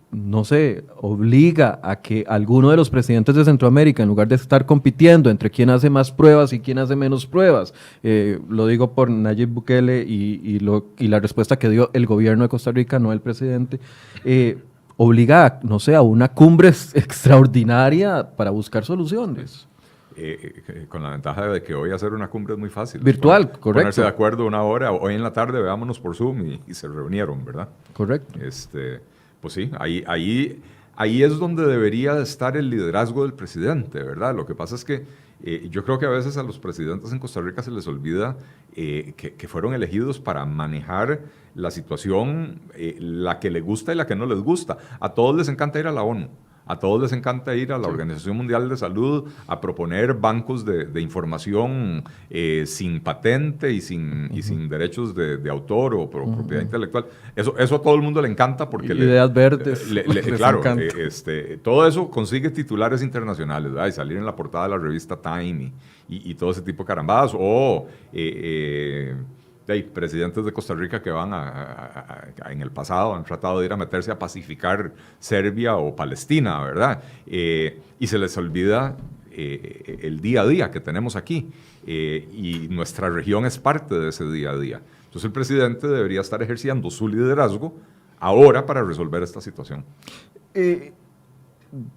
Speaker 1: no sé, obliga a que alguno de los presidentes de Centroamérica, en lugar de estar compitiendo entre quién hace más pruebas y quién hace menos pruebas, lo digo por Nayib Bukele y la respuesta que dio el gobierno de Costa Rica, no el presidente, obliga, no sé, a una cumbre extraordinaria para buscar soluciones.
Speaker 2: Con la ventaja de que hoy hacer una cumbre es muy fácil.
Speaker 1: Virtual, correcto.
Speaker 2: Ponerse de acuerdo una hora, hoy en la tarde veámonos por Zoom y se reunieron, ¿verdad?
Speaker 1: Correcto.
Speaker 2: Pues sí, ahí es donde debería de estar el liderazgo del presidente, ¿verdad? Lo que pasa es que yo creo que a veces a los presidentes en Costa Rica se les olvida que fueron elegidos para manejar la situación, la que les gusta y la que no les gusta. A todos les encanta ir a la ONU. A todos les encanta ir a la Organización Mundial de Salud a proponer bancos de información sin patente y sin derechos de autor o propiedad intelectual. Eso a todo el mundo le encanta porque...
Speaker 1: Ideas verdes.
Speaker 2: Claro, todo eso consigue titulares internacionales, ¿verdad? Y salir en la portada de la revista Time y todo ese tipo de carambadas. O... hay presidentes de Costa Rica que van en el pasado han tratado de ir a meterse a pacificar Serbia o Palestina, ¿verdad? Y se les olvida el día a día que tenemos aquí y nuestra región es parte de ese día a día. Entonces el presidente debería estar ejerciendo su liderazgo ahora para resolver esta situación.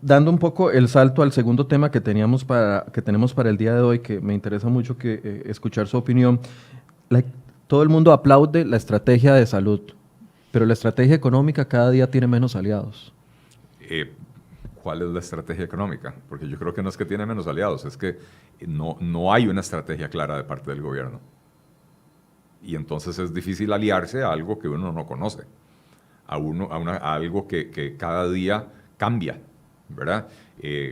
Speaker 1: Dando un poco el salto al segundo tema que tenemos para el día de hoy, que me interesa mucho escuchar su opinión. Todo el mundo aplaude la estrategia de salud, pero la estrategia económica cada día tiene menos aliados.
Speaker 2: ¿Cuál es la estrategia económica? Porque yo creo que no es que tiene menos aliados, es que no hay una estrategia clara de parte del gobierno. Y entonces es difícil aliarse a algo que uno no conoce, a algo que cada día cambia, ¿verdad?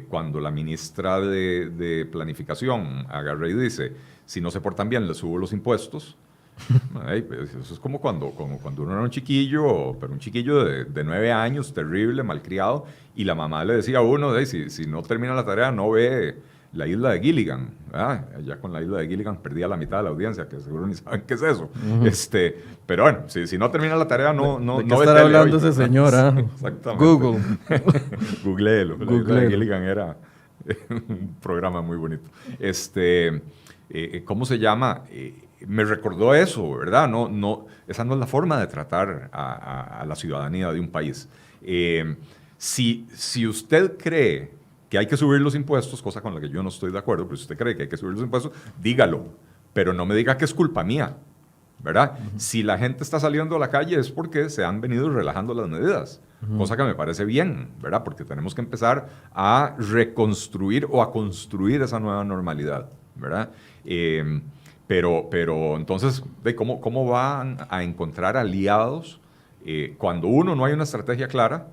Speaker 2: Cuando la ministra de Planificación agarra y dice, si no se portan bien, les subo los impuestos. Pues eso es como cuando uno era un chiquillo, pero un chiquillo de 9 años, terrible, malcriado, y la mamá le decía a uno, si no termina la tarea, no ve la isla de Gilligan. Allá con la isla de Gilligan perdía la mitad de la audiencia, que seguro ni saben qué es eso. Pero bueno, si no termina la tarea, no
Speaker 1: ¿De qué estará hablando ese señor?
Speaker 2: Exactamente.
Speaker 1: Google.
Speaker 2: Googleelo. La isla de Gilligan era un programa muy bonito. ¿Cómo se llama? Me recordó eso, ¿verdad? Esa no es la forma de tratar a la ciudadanía de un país. Si usted cree que hay que subir los impuestos, cosa con la que yo no estoy de acuerdo, pero si usted cree que hay que subir los impuestos, dígalo, pero no me diga que es culpa mía, ¿verdad? Si la gente está saliendo a la calle es porque se han venido relajando las medidas, cosa que me parece bien, ¿verdad? Porque tenemos que empezar a reconstruir o a construir esa nueva normalidad, ¿verdad? Pero entonces, ¿cómo van a encontrar aliados cuando no hay una estrategia clara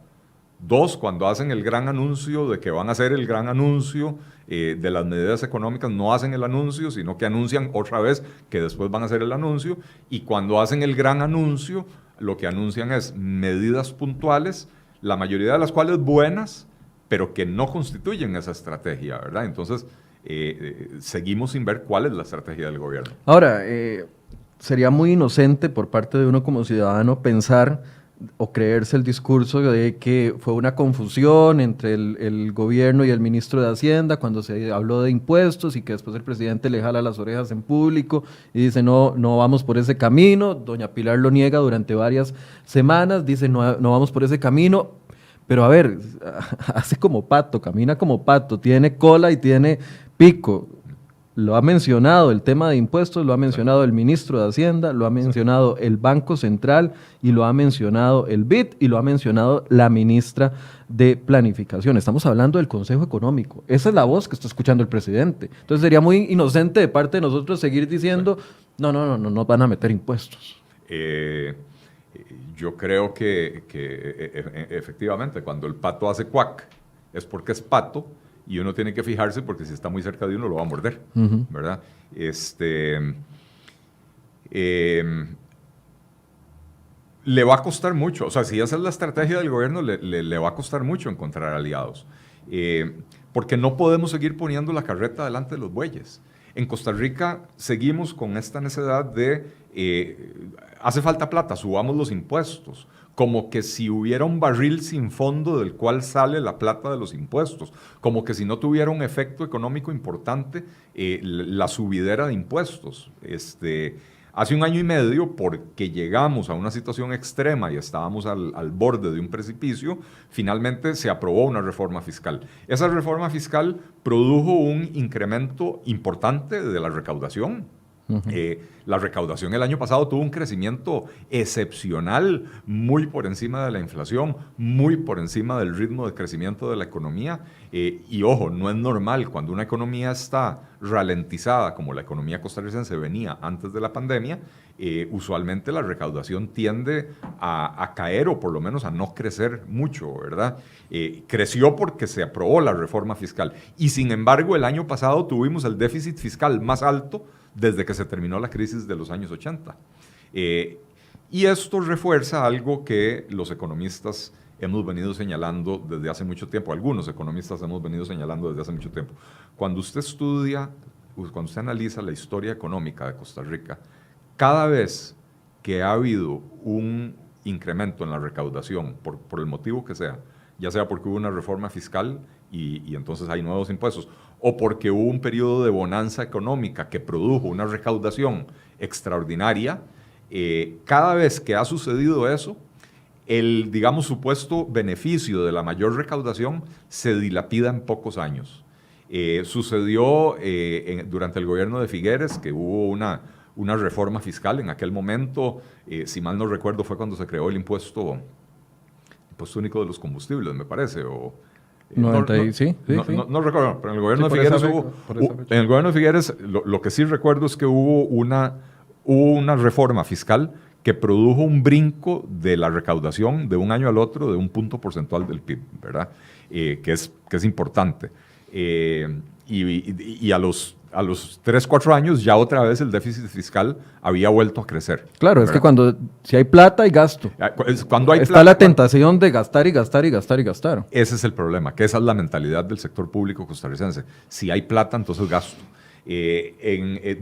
Speaker 2: Dos, cuando hacen el gran anuncio de que van a hacer el gran anuncio de las medidas económicas, no hacen el anuncio, sino que anuncian otra vez que después van a hacer el anuncio. Y cuando hacen el gran anuncio, lo que anuncian es medidas puntuales, la mayoría de las cuales buenas, pero que no constituyen esa estrategia, ¿verdad? Entonces, seguimos sin ver cuál es la estrategia del gobierno.
Speaker 1: Ahora, sería muy inocente por parte de uno como ciudadano pensar o creerse el discurso de que fue una confusión entre el gobierno y el ministro de Hacienda cuando se habló de impuestos y que después el presidente le jala las orejas en público y dice no vamos por ese camino. Doña Pilar lo niega durante varias semanas, dice no vamos por ese camino, pero a ver, hace como pato, camina como pato, tiene cola y tiene pico. Lo ha mencionado el tema de impuestos, lo ha mencionado el ministro de Hacienda, lo ha mencionado el Banco Central y lo ha mencionado el BID y lo ha mencionado la ministra de Planificación. Estamos hablando del Consejo Económico. Esa es la voz que está escuchando el presidente. Entonces sería muy inocente de parte de nosotros seguir diciendo no nos van a meter impuestos.
Speaker 2: Yo creo que efectivamente cuando el pato hace cuac es porque es pato. Y uno tiene que fijarse porque si está muy cerca de uno lo va a morder, ¿verdad? Le va a costar mucho, o sea, si esa es la estrategia del gobierno, le va a costar mucho encontrar aliados, porque no podemos seguir poniendo la carreta delante de los bueyes. En Costa Rica seguimos con esta necesidad de, hace falta plata, subamos los impuestos, como que si hubiera un barril sin fondo del cual sale la plata de los impuestos, como que si no tuviera un efecto económico importante la subidera de impuestos. Hace un año y medio, porque llegamos a una situación extrema y estábamos al borde de un precipicio, finalmente se aprobó una reforma fiscal. Esa reforma fiscal produjo un incremento importante de la recaudación. La recaudación el año pasado tuvo un crecimiento excepcional, muy por encima de la inflación, muy por encima del ritmo de crecimiento de la economía. Y ojo, no es normal cuando una economía está ralentizada, como la economía costarricense venía antes de la pandemia, usualmente la recaudación tiende a caer o por lo menos a no crecer mucho, ¿verdad? Creció porque se aprobó la reforma fiscal y sin embargo el año pasado tuvimos el déficit fiscal más alto desde que se terminó la crisis de los años 80. Y esto refuerza algo que los economistas hemos venido señalando desde hace mucho tiempo, algunos economistas hemos venido señalando desde hace mucho tiempo. Cuando usted estudia, cuando usted analiza la historia económica de Costa Rica, cada vez que ha habido un incremento en la recaudación, por el motivo que sea, ya sea porque hubo una reforma fiscal y entonces hay nuevos impuestos, o porque hubo un periodo de bonanza económica que produjo una recaudación extraordinaria, cada vez que ha sucedido eso, el, digamos, supuesto beneficio de la mayor recaudación se dilapida en pocos años. Sucedió durante el gobierno de Figueres, que hubo una reforma fiscal en aquel momento, si mal no recuerdo, fue cuando se creó el impuesto único de los combustibles, me parece, o...
Speaker 1: No recuerdo, pero en el gobierno de Figueres en el gobierno de Figueres lo que sí recuerdo es que hubo una reforma fiscal que produjo un brinco de la recaudación de un año al otro de un punto porcentual del PIB, ¿verdad? Que es importante. Y a los 3-4 años ya otra vez el déficit fiscal había vuelto a crecer. Claro, ¿verdad? Es que si hay plata hay gasto. Cuando hay Está la tentación de gastar y gastar y gastar y gastar. Ese es el problema, que esa es la mentalidad del sector público costarricense. Si hay plata, entonces gasto.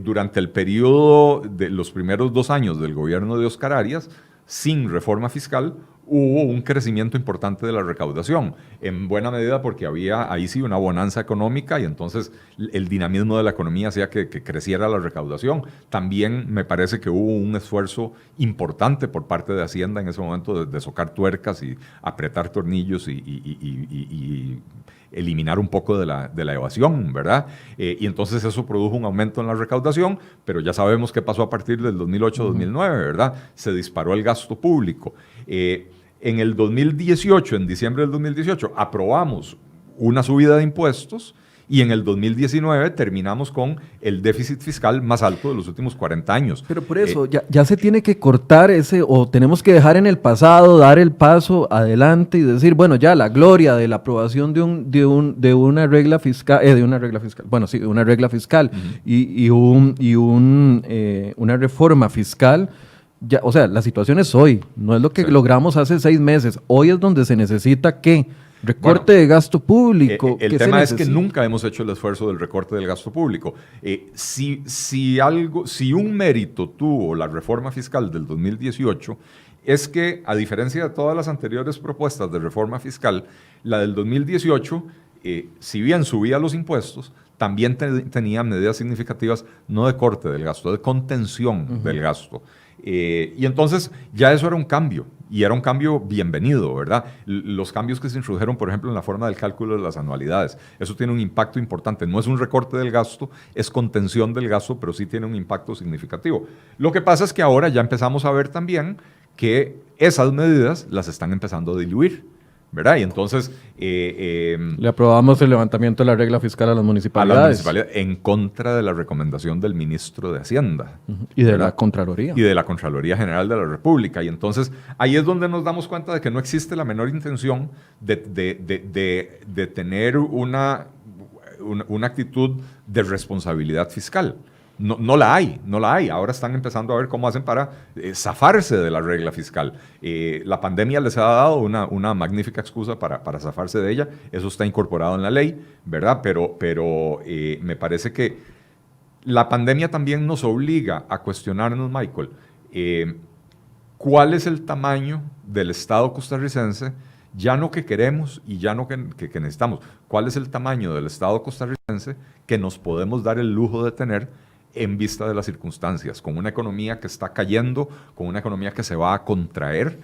Speaker 1: Durante el periodo de los primeros 2 años del gobierno de Oscar Arias, sin reforma fiscal, hubo un crecimiento importante de la recaudación, en buena medida porque había ahí sí una bonanza económica y entonces el dinamismo de la economía hacía que creciera la recaudación. También me parece que hubo un esfuerzo importante por parte de Hacienda en ese momento de socar tuercas y apretar tornillos y eliminar un poco de la evasión, ¿verdad? Y entonces eso produjo un aumento en la recaudación, pero ya sabemos qué pasó a partir del 2008-2009, ¿verdad? Se disparó el gasto público. En el 2018, en diciembre del 2018, aprobamos una subida de impuestos
Speaker 2: y en el 2019 terminamos con el déficit fiscal más alto de los últimos 40 años.
Speaker 1: Pero por eso, ya se tiene que cortar o tenemos que dejar en el pasado, dar el paso adelante y decir, bueno, ya la gloria de la aprobación de una regla fiscal, una regla fiscal una reforma fiscal. Ya, o sea, la situación es hoy, no es lo que logramos hace 6 meses. Hoy es donde se necesita ¿qué? Recorte de gasto público.
Speaker 2: El tema es que nunca hemos hecho el esfuerzo del recorte del gasto público. Si un mérito tuvo la reforma fiscal del 2018, es que, a diferencia de todas las anteriores propuestas de reforma fiscal, la del 2018, si bien subía los impuestos, también tenía medidas significativas, no de corte del gasto, de contención del gasto. Y entonces ya eso era un cambio, y era un cambio bienvenido, ¿verdad? Los cambios que se introdujeron, por ejemplo, en la forma del cálculo de las anualidades, eso tiene un impacto importante. No es un recorte del gasto, es contención del gasto, pero sí tiene un impacto significativo. Lo que pasa es que ahora ya empezamos a ver también que esas medidas las están empezando a diluir, ¿verdad? Y entonces...
Speaker 1: le aprobamos el levantamiento de la regla fiscal a las municipalidades.
Speaker 2: En contra de la recomendación del ministro de Hacienda.
Speaker 1: Y de la Contraloría.
Speaker 2: Y de la Contraloría General de la República. Y entonces ahí es donde nos damos cuenta de que no existe la menor intención de tener una actitud de responsabilidad fiscal. No la hay. Ahora están empezando a ver cómo hacen para zafarse de la regla fiscal. La pandemia les ha dado una magnífica excusa para zafarse de ella. Eso está incorporado en la ley, ¿verdad? Pero me parece que la pandemia también nos obliga a cuestionarnos, Michael, ¿cuál es el tamaño del Estado costarricense? Ya no que queremos y ya no que necesitamos. ¿Cuál es el tamaño del Estado costarricense que nos podemos dar el lujo de tener en vista de las circunstancias, con una economía que está cayendo, con una economía que se va a contraer?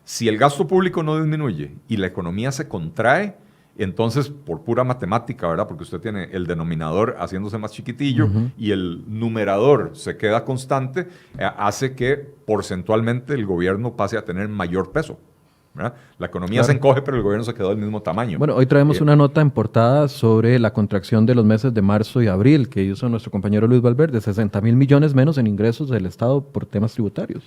Speaker 2: Si el gasto público no disminuye y la economía se contrae, entonces, por pura matemática, ¿verdad? Porque usted tiene el denominador haciéndose más chiquitillo y el numerador se queda constante, hace que porcentualmente el gobierno pase a tener mayor peso, ¿verdad? La economía se encoge, pero el gobierno se quedó del mismo tamaño.
Speaker 1: Bueno, hoy traemos una nota en portada sobre la contracción de los meses de marzo y abril que hizo nuestro compañero Luis Valverde, 60,000 millones menos en ingresos del Estado por temas tributarios.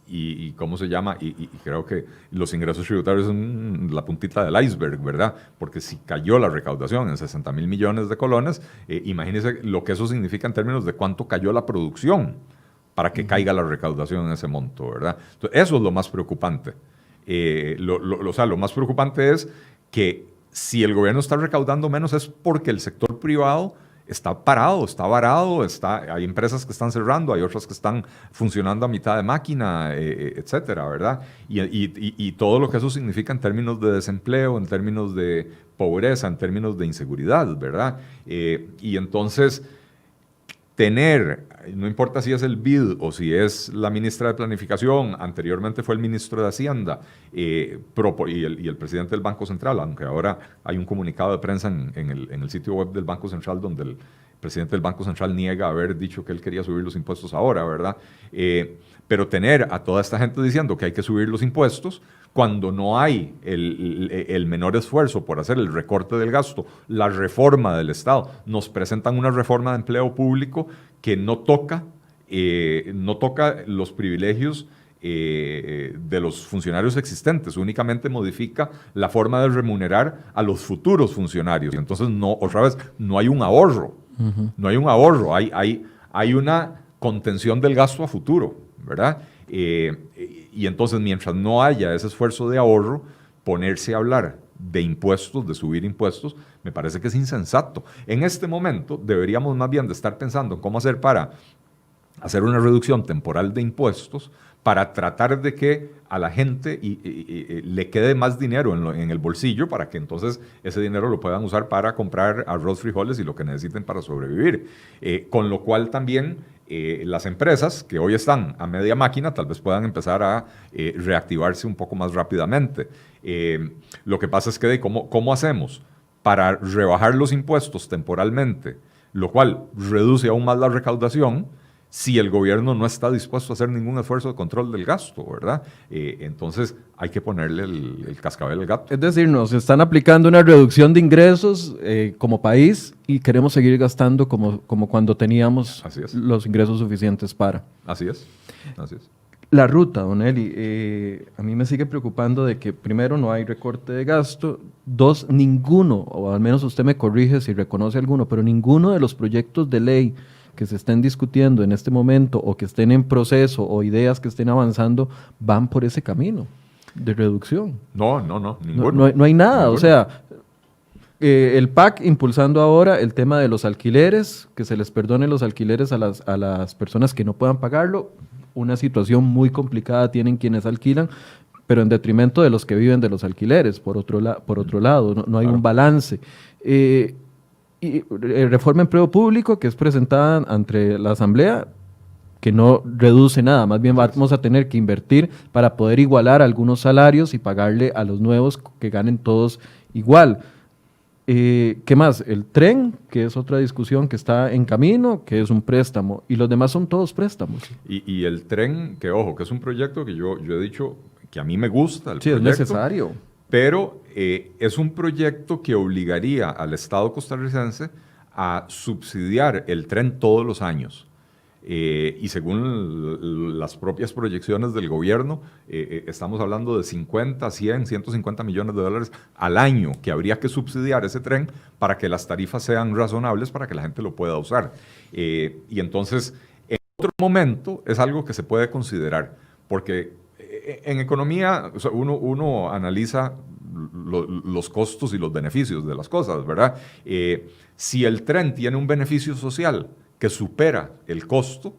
Speaker 2: Y ¿cómo se llama? Y creo que los ingresos tributarios son la puntita del iceberg, ¿verdad? Porque si cayó la recaudación en 60,000 millones de colones, imagínense lo que eso significa en términos de cuánto cayó la producción para que caiga la recaudación en ese monto, ¿verdad? Entonces, eso es lo más preocupante. Lo más preocupante es que si el gobierno está recaudando menos es porque el sector privado está parado, está varado, hay empresas que están cerrando, hay otras que están funcionando a mitad de máquina, etcétera, ¿verdad? Y todo lo que eso significa en términos de desempleo, en términos de pobreza, en términos de inseguridad, ¿verdad? Y entonces no importa si es el BID o si es la ministra de Planificación, anteriormente fue el ministro de Hacienda y el presidente del Banco Central, aunque ahora hay un comunicado de prensa en el sitio web del Banco Central donde el presidente del Banco Central niega haber dicho que él quería subir los impuestos ahora, ¿verdad? Pero tener a toda esta gente diciendo que hay que subir los impuestos cuando no hay el menor esfuerzo por hacer el recorte del gasto, la reforma del Estado. Nos presentan una reforma de empleo público que no toca los privilegios de los funcionarios existentes, únicamente modifica la forma de remunerar a los futuros funcionarios. Entonces, otra vez, no hay un ahorro. No hay un ahorro, hay una contención del gasto a futuro, ¿verdad? Y entonces, mientras no haya ese esfuerzo de ahorro, ponerse a hablar de impuestos, de subir impuestos, me parece que es insensato. En este momento deberíamos más bien de estar pensando en cómo hacer para hacer una reducción temporal de impuestos para tratar de que a la gente le quede más dinero en el bolsillo para que entonces ese dinero lo puedan usar para comprar arroz, frijoles y lo que necesiten para sobrevivir. Con lo cual también las empresas que hoy están a media máquina tal vez puedan empezar a reactivarse un poco más rápidamente. Lo que pasa es que ¿cómo hacemos para rebajar los impuestos temporalmente, lo cual reduce aún más la recaudación? si el gobierno no está dispuesto a hacer ningún esfuerzo de control del gasto, ¿verdad? Entonces hay que ponerle el cascabel al gato.
Speaker 1: Es decir, nos están aplicando una reducción de ingresos como país y queremos seguir gastando como cuando teníamos los ingresos suficientes para.
Speaker 2: Así es, así es.
Speaker 1: La ruta, don Eli, a mí me sigue preocupando de que primero no hay recorte de gasto, dos, ninguno, o al menos usted me corrige si reconoce alguno, pero ninguno de los proyectos de ley que se estén discutiendo en este momento o que estén en proceso o ideas que estén avanzando van por ese camino de reducción.
Speaker 2: No, ninguno.
Speaker 1: No hay nada,
Speaker 2: ninguno.
Speaker 1: O sea, el PAC impulsando ahora el tema de los alquileres, que se les perdone los alquileres a las personas que no puedan pagarlo. Una situación muy complicada tienen quienes alquilan, pero en detrimento de los que viven de los alquileres, por otro lado, no hay un balance. Y reforma empleo público, que es presentada ante la Asamblea, que no reduce nada, más bien vamos a tener que invertir para poder igualar algunos salarios y pagarle a los nuevos que ganen todos igual. ¿Qué más? El tren, que es otra discusión que está en camino, que es un préstamo, y los demás son todos préstamos.
Speaker 2: Y el tren, que ojo, que es un proyecto que yo he dicho que a mí me gusta.
Speaker 1: Sí, es necesario.
Speaker 2: Pero es un proyecto que obligaría al Estado costarricense a subsidiar el tren todos los años. Y según las propias proyecciones del gobierno, estamos hablando de 50, 100, 150 millones de dólares al año que habría que subsidiar ese tren para que las tarifas sean razonables para que la gente lo pueda usar. Y entonces, en otro momento, es algo que se puede considerar, porque en economía, o sea, uno analiza los costos y los beneficios de las cosas, ¿verdad? Si el tren tiene un beneficio social que supera el costo,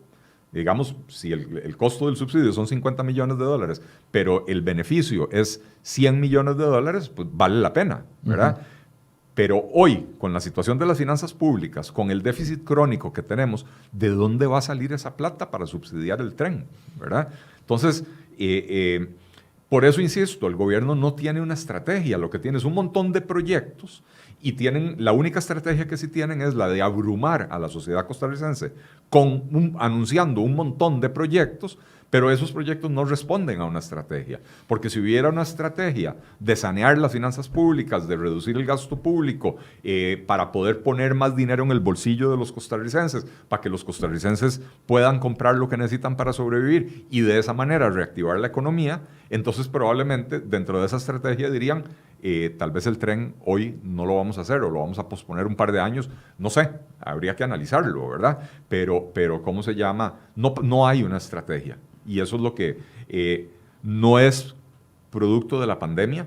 Speaker 2: digamos, si el costo del subsidio son 50 millones de dólares, pero el beneficio es 100 millones de dólares, pues vale la pena, ¿verdad? Pero hoy, con la situación de las finanzas públicas, con el déficit crónico que tenemos, ¿de dónde va a salir esa plata para subsidiar el tren, ¿verdad? Entonces, por eso insisto, el gobierno no tiene una estrategia, lo que tiene es un montón de proyectos y la única estrategia que sí tienen es la de abrumar a la sociedad costarricense anunciando un montón de proyectos, pero esos proyectos no responden a una estrategia, porque si hubiera una estrategia de sanear las finanzas públicas, de reducir el gasto público, para poder poner más dinero en el bolsillo de los costarricenses, para que los costarricenses puedan comprar lo que necesitan para sobrevivir y de esa manera reactivar la economía, entonces probablemente dentro de esa estrategia dirían, tal vez el tren hoy no lo vamos a hacer o lo vamos a posponer un par de años, no sé, habría que analizarlo, ¿verdad? Pero ¿cómo se llama? No hay una estrategia. Y eso es lo que no es producto de la pandemia.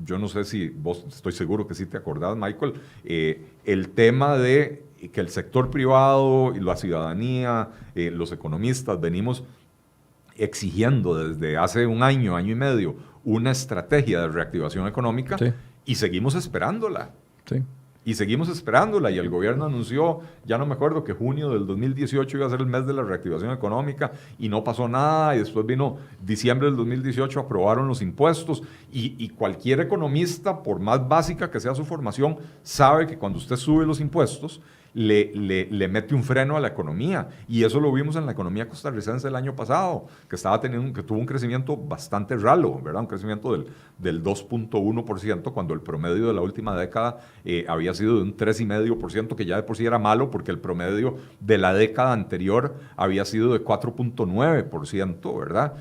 Speaker 2: Yo no sé si vos, estoy seguro que sí te acordás, Michael, el tema de que el sector privado y la ciudadanía, los economistas, venimos exigiendo desde hace un año y medio, una estrategia de reactivación económica, sí, y seguimos esperándola.
Speaker 1: Sí.
Speaker 2: Y seguimos esperándola, y el gobierno anunció, ya no me acuerdo, que junio del 2018 iba a ser el mes de la reactivación económica, y no pasó nada, y después vino diciembre del 2018, aprobaron los impuestos, y cualquier economista, por más básica que sea su formación, sabe que cuando usted sube los impuestos, le mete un freno a la economía, y eso lo vimos en la economía costarricense el año pasado, que tuvo un crecimiento bastante ralo, ¿verdad? Un crecimiento del 2.1%, cuando el promedio de la última década había sido de un 3,5%, que ya de por sí era malo, porque el promedio de la década anterior había sido de 4.9%, ¿verdad?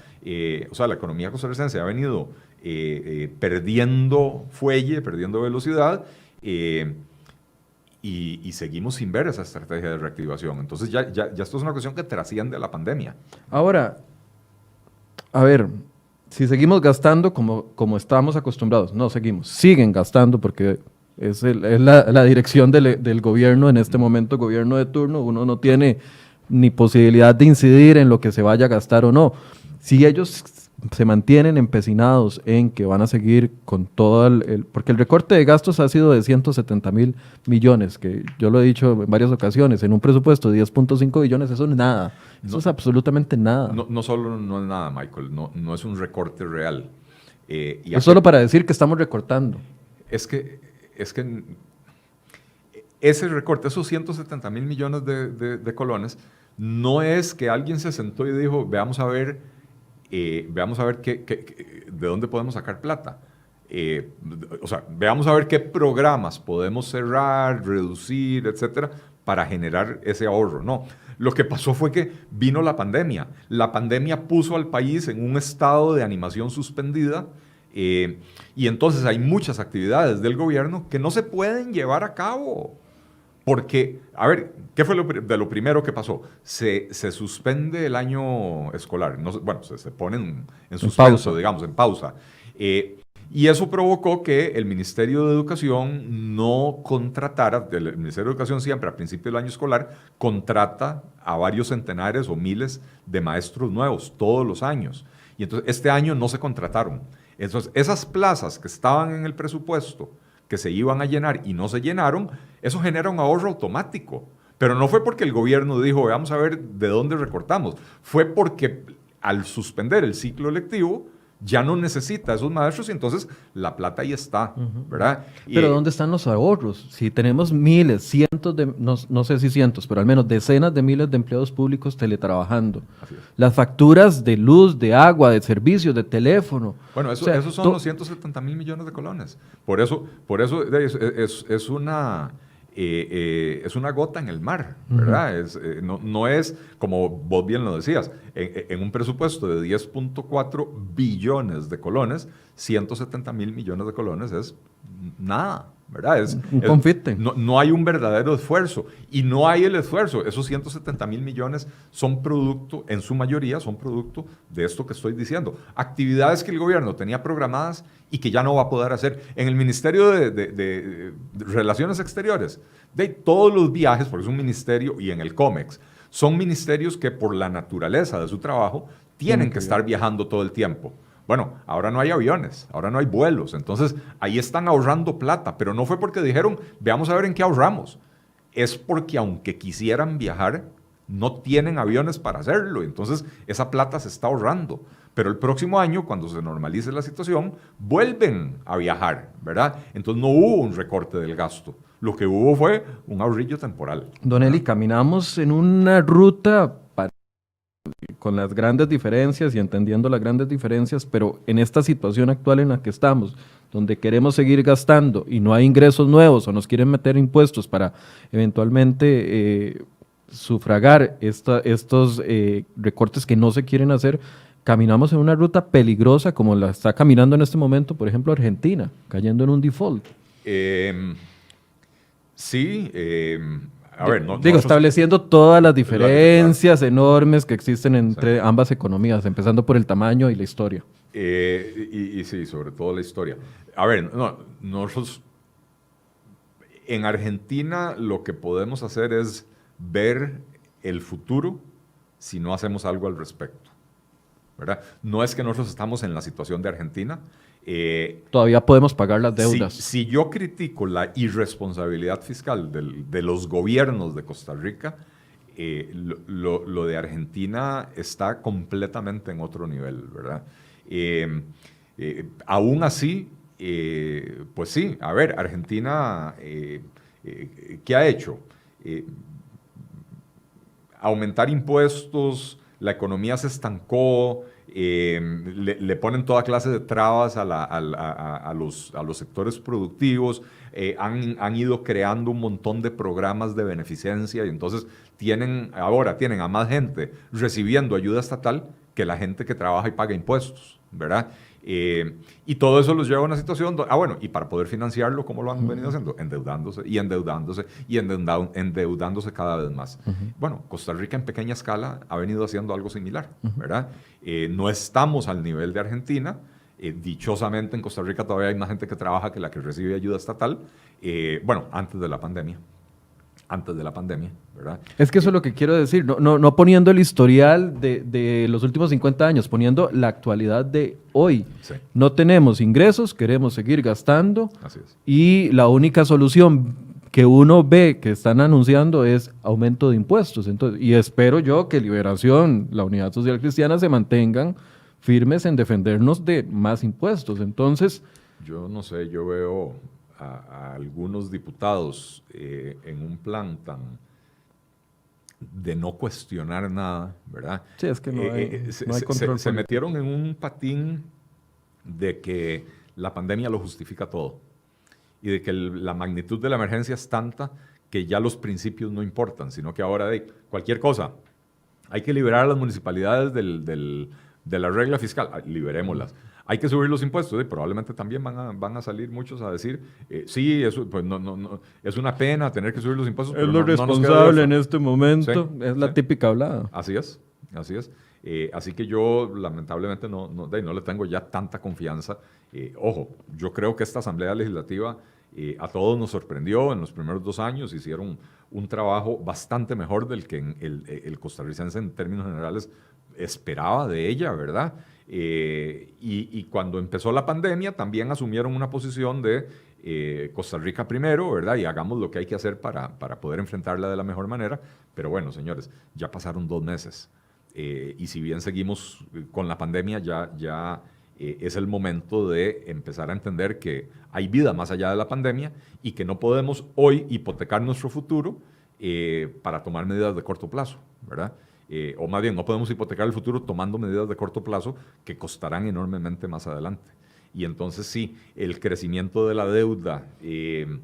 Speaker 2: O sea, la economía costarricense ha venido perdiendo fuelle, perdiendo velocidad, y seguimos sin ver esa estrategia de reactivación. Entonces ya esto es una cuestión que trasciende a la pandemia.
Speaker 1: Ahora, a ver, si seguimos gastando como estábamos acostumbrados, siguen gastando porque es la dirección del gobierno en este momento, gobierno de turno, uno no tiene ni posibilidad de incidir en lo que se vaya a gastar o no. Si ellos se mantienen empecinados en que van a seguir con todo porque el recorte de gastos ha sido de 170,000 millones, que yo lo he dicho en varias ocasiones, en un presupuesto de 10.5 billones, eso no es nada, eso es absolutamente nada.
Speaker 2: No solo no es nada, Michael, no es un recorte real.
Speaker 1: Es solo para decir que estamos recortando.
Speaker 2: Es que ese recorte, esos 170,000 millones de colones, no es que alguien se sentó y dijo, veamos a ver de dónde podemos sacar plata. O sea, veamos a ver qué programas podemos cerrar, reducir, etcétera, para generar ese ahorro. No, lo que pasó fue que vino la pandemia. La pandemia puso al país en un estado de animación suspendida, y entonces hay muchas actividades del gobierno que no se pueden llevar a cabo. Porque, a ver, ¿qué fue de lo primero que pasó? Se suspende el año escolar. No, bueno, se pone en suspenso, digamos, en pausa. Y eso provocó que el Ministerio de Educación no contratara, el Ministerio de Educación siempre a principio del año escolar contrata a varios centenares o miles de maestros nuevos todos los años. Y entonces este año no se contrataron. Entonces esas plazas que estaban en el presupuesto, que se iban a llenar y no se llenaron, eso genera un ahorro automático. Pero no fue porque el gobierno dijo, vamos a ver de dónde recortamos. Fue porque al suspender el ciclo lectivo, ya no necesita esos maestros y entonces la plata ahí está, ¿verdad?
Speaker 1: Pero ¿dónde están los ahorros? Si tenemos miles, cientos de, no sé si cientos, pero al menos decenas de miles de empleados públicos teletrabajando. Las facturas de luz, de agua, de servicios, de teléfono.
Speaker 2: Bueno, esos son los 170.000 millones de colones. Por eso es una gota en el mar, ¿verdad? No es, como vos bien lo decías, en un presupuesto de 10.4 billones de colones, 170.000 millones de colones es nada, ¿verdad?
Speaker 1: Un confite.
Speaker 2: No hay un verdadero esfuerzo, y no hay el esfuerzo. Esos 170.000 millones son producto, en su mayoría, son producto de esto que estoy diciendo. Actividades que el gobierno tenía programadas y que ya no va a poder hacer. En el Ministerio de Relaciones Exteriores, de todos los viajes, porque es un ministerio, y en el COMEX, son ministerios que por la naturaleza de su trabajo tienen que estar viajando todo el tiempo. Bueno, ahora no hay aviones, ahora no hay vuelos, entonces ahí están ahorrando plata, pero no fue porque dijeron, veamos a ver en qué ahorramos. Es porque aunque quisieran viajar, no tienen aviones para hacerlo, entonces esa plata se está ahorrando. Pero el próximo año, cuando se normalice la situación, vuelven a viajar, ¿verdad? Entonces no hubo un recorte del gasto. Lo que hubo fue un ahorrillo temporal.
Speaker 1: Don Eli, caminamos en una ruta con las grandes diferencias y entendiendo las grandes diferencias, pero en esta situación actual en la que estamos, donde queremos seguir gastando y no hay ingresos nuevos o nos quieren meter impuestos para eventualmente sufragar estos recortes que no se quieren hacer, caminamos en una ruta peligrosa como la está caminando en este momento, por ejemplo, Argentina, cayendo en un default.
Speaker 2: Sí, a ver,
Speaker 1: estableciendo todas las diferencias enormes que existen entre ambas economías, empezando por el tamaño y la historia.
Speaker 2: Y sí, sobre todo la historia. A ver, nosotros en Argentina lo que podemos hacer es ver el futuro si no hacemos algo al respecto, ¿verdad? No es que nosotros estamos en la situación de Argentina.
Speaker 1: Todavía podemos pagar las deudas.
Speaker 2: Si yo critico la irresponsabilidad fiscal de los gobiernos de Costa Rica, lo de Argentina está completamente en otro nivel, ¿verdad? Aún así, pues sí, a ver, Argentina, ¿qué ha hecho? Aumentar impuestos, la economía se estancó, le ponen toda clase de trabas a los sectores productivos, han ido creando un montón de programas de beneficencia y entonces ahora tienen a más gente recibiendo ayuda estatal que la gente que trabaja y paga impuestos, ¿verdad? Y todo eso los lleva a una situación, y para poder financiarlo, ¿cómo lo han venido haciendo? Endeudándose y endeudándose y endeudándose cada vez más. Bueno, Costa Rica en pequeña escala ha venido haciendo algo similar, ¿verdad? No estamos al nivel de Argentina. Dichosamente en Costa Rica todavía hay más gente que trabaja que la que recibe ayuda estatal. Antes de la pandemia, ¿verdad?
Speaker 1: Es que eso es lo que quiero decir, no poniendo el historial de los últimos 50 años, poniendo la actualidad de hoy.
Speaker 2: Sí.
Speaker 1: No tenemos ingresos, queremos seguir gastando.
Speaker 2: Así es.
Speaker 1: Y la única solución que uno ve que están anunciando es aumento de impuestos. Entonces, y espero yo que Liberación, la Unidad Social Cristiana se mantengan firmes en defendernos de más impuestos. Entonces,
Speaker 2: yo no sé, yo veo a algunos diputados en un plan de no cuestionar nada, ¿verdad?
Speaker 1: Sí, es que no hay control.
Speaker 2: Se metieron en un patín de que la pandemia lo justifica todo y de que la magnitud de la emergencia es tanta que ya los principios no importan, sino que ahora de cualquier cosa, hay que liberar a las municipalidades de la regla fiscal, liberémoslas. Hay que subir los impuestos, probablemente también van a salir muchos a decir, sí, eso, pues no, es una pena tener que subir los impuestos.
Speaker 1: Es
Speaker 2: pero
Speaker 1: lo
Speaker 2: no nos queda de
Speaker 1: responsable
Speaker 2: otra.
Speaker 1: en este momento,
Speaker 2: Sí,
Speaker 1: es la
Speaker 2: sí.
Speaker 1: típica hablada.
Speaker 2: Así es, así es. Así que yo lamentablemente no le tengo ya tanta confianza. Ojo, yo creo que esta Asamblea Legislativa a todos nos sorprendió en los primeros 2 años, hicieron un trabajo bastante mejor del que el costarricense en términos generales esperaba de ella, ¿verdad? Y cuando empezó la pandemia también asumieron una posición de Costa Rica primero, ¿verdad? Y hagamos lo que hay que hacer para poder enfrentarla de la mejor manera. Pero bueno, señores, ya pasaron 2 meses. Y si bien seguimos con la pandemia, ya es el momento de empezar a entender que hay vida más allá de la pandemia y que no podemos hoy hipotecar nuestro futuro para tomar medidas de corto plazo, ¿verdad? O más bien, no podemos hipotecar el futuro tomando medidas de corto plazo que costarán enormemente más adelante. Y entonces sí, el crecimiento de la deuda, el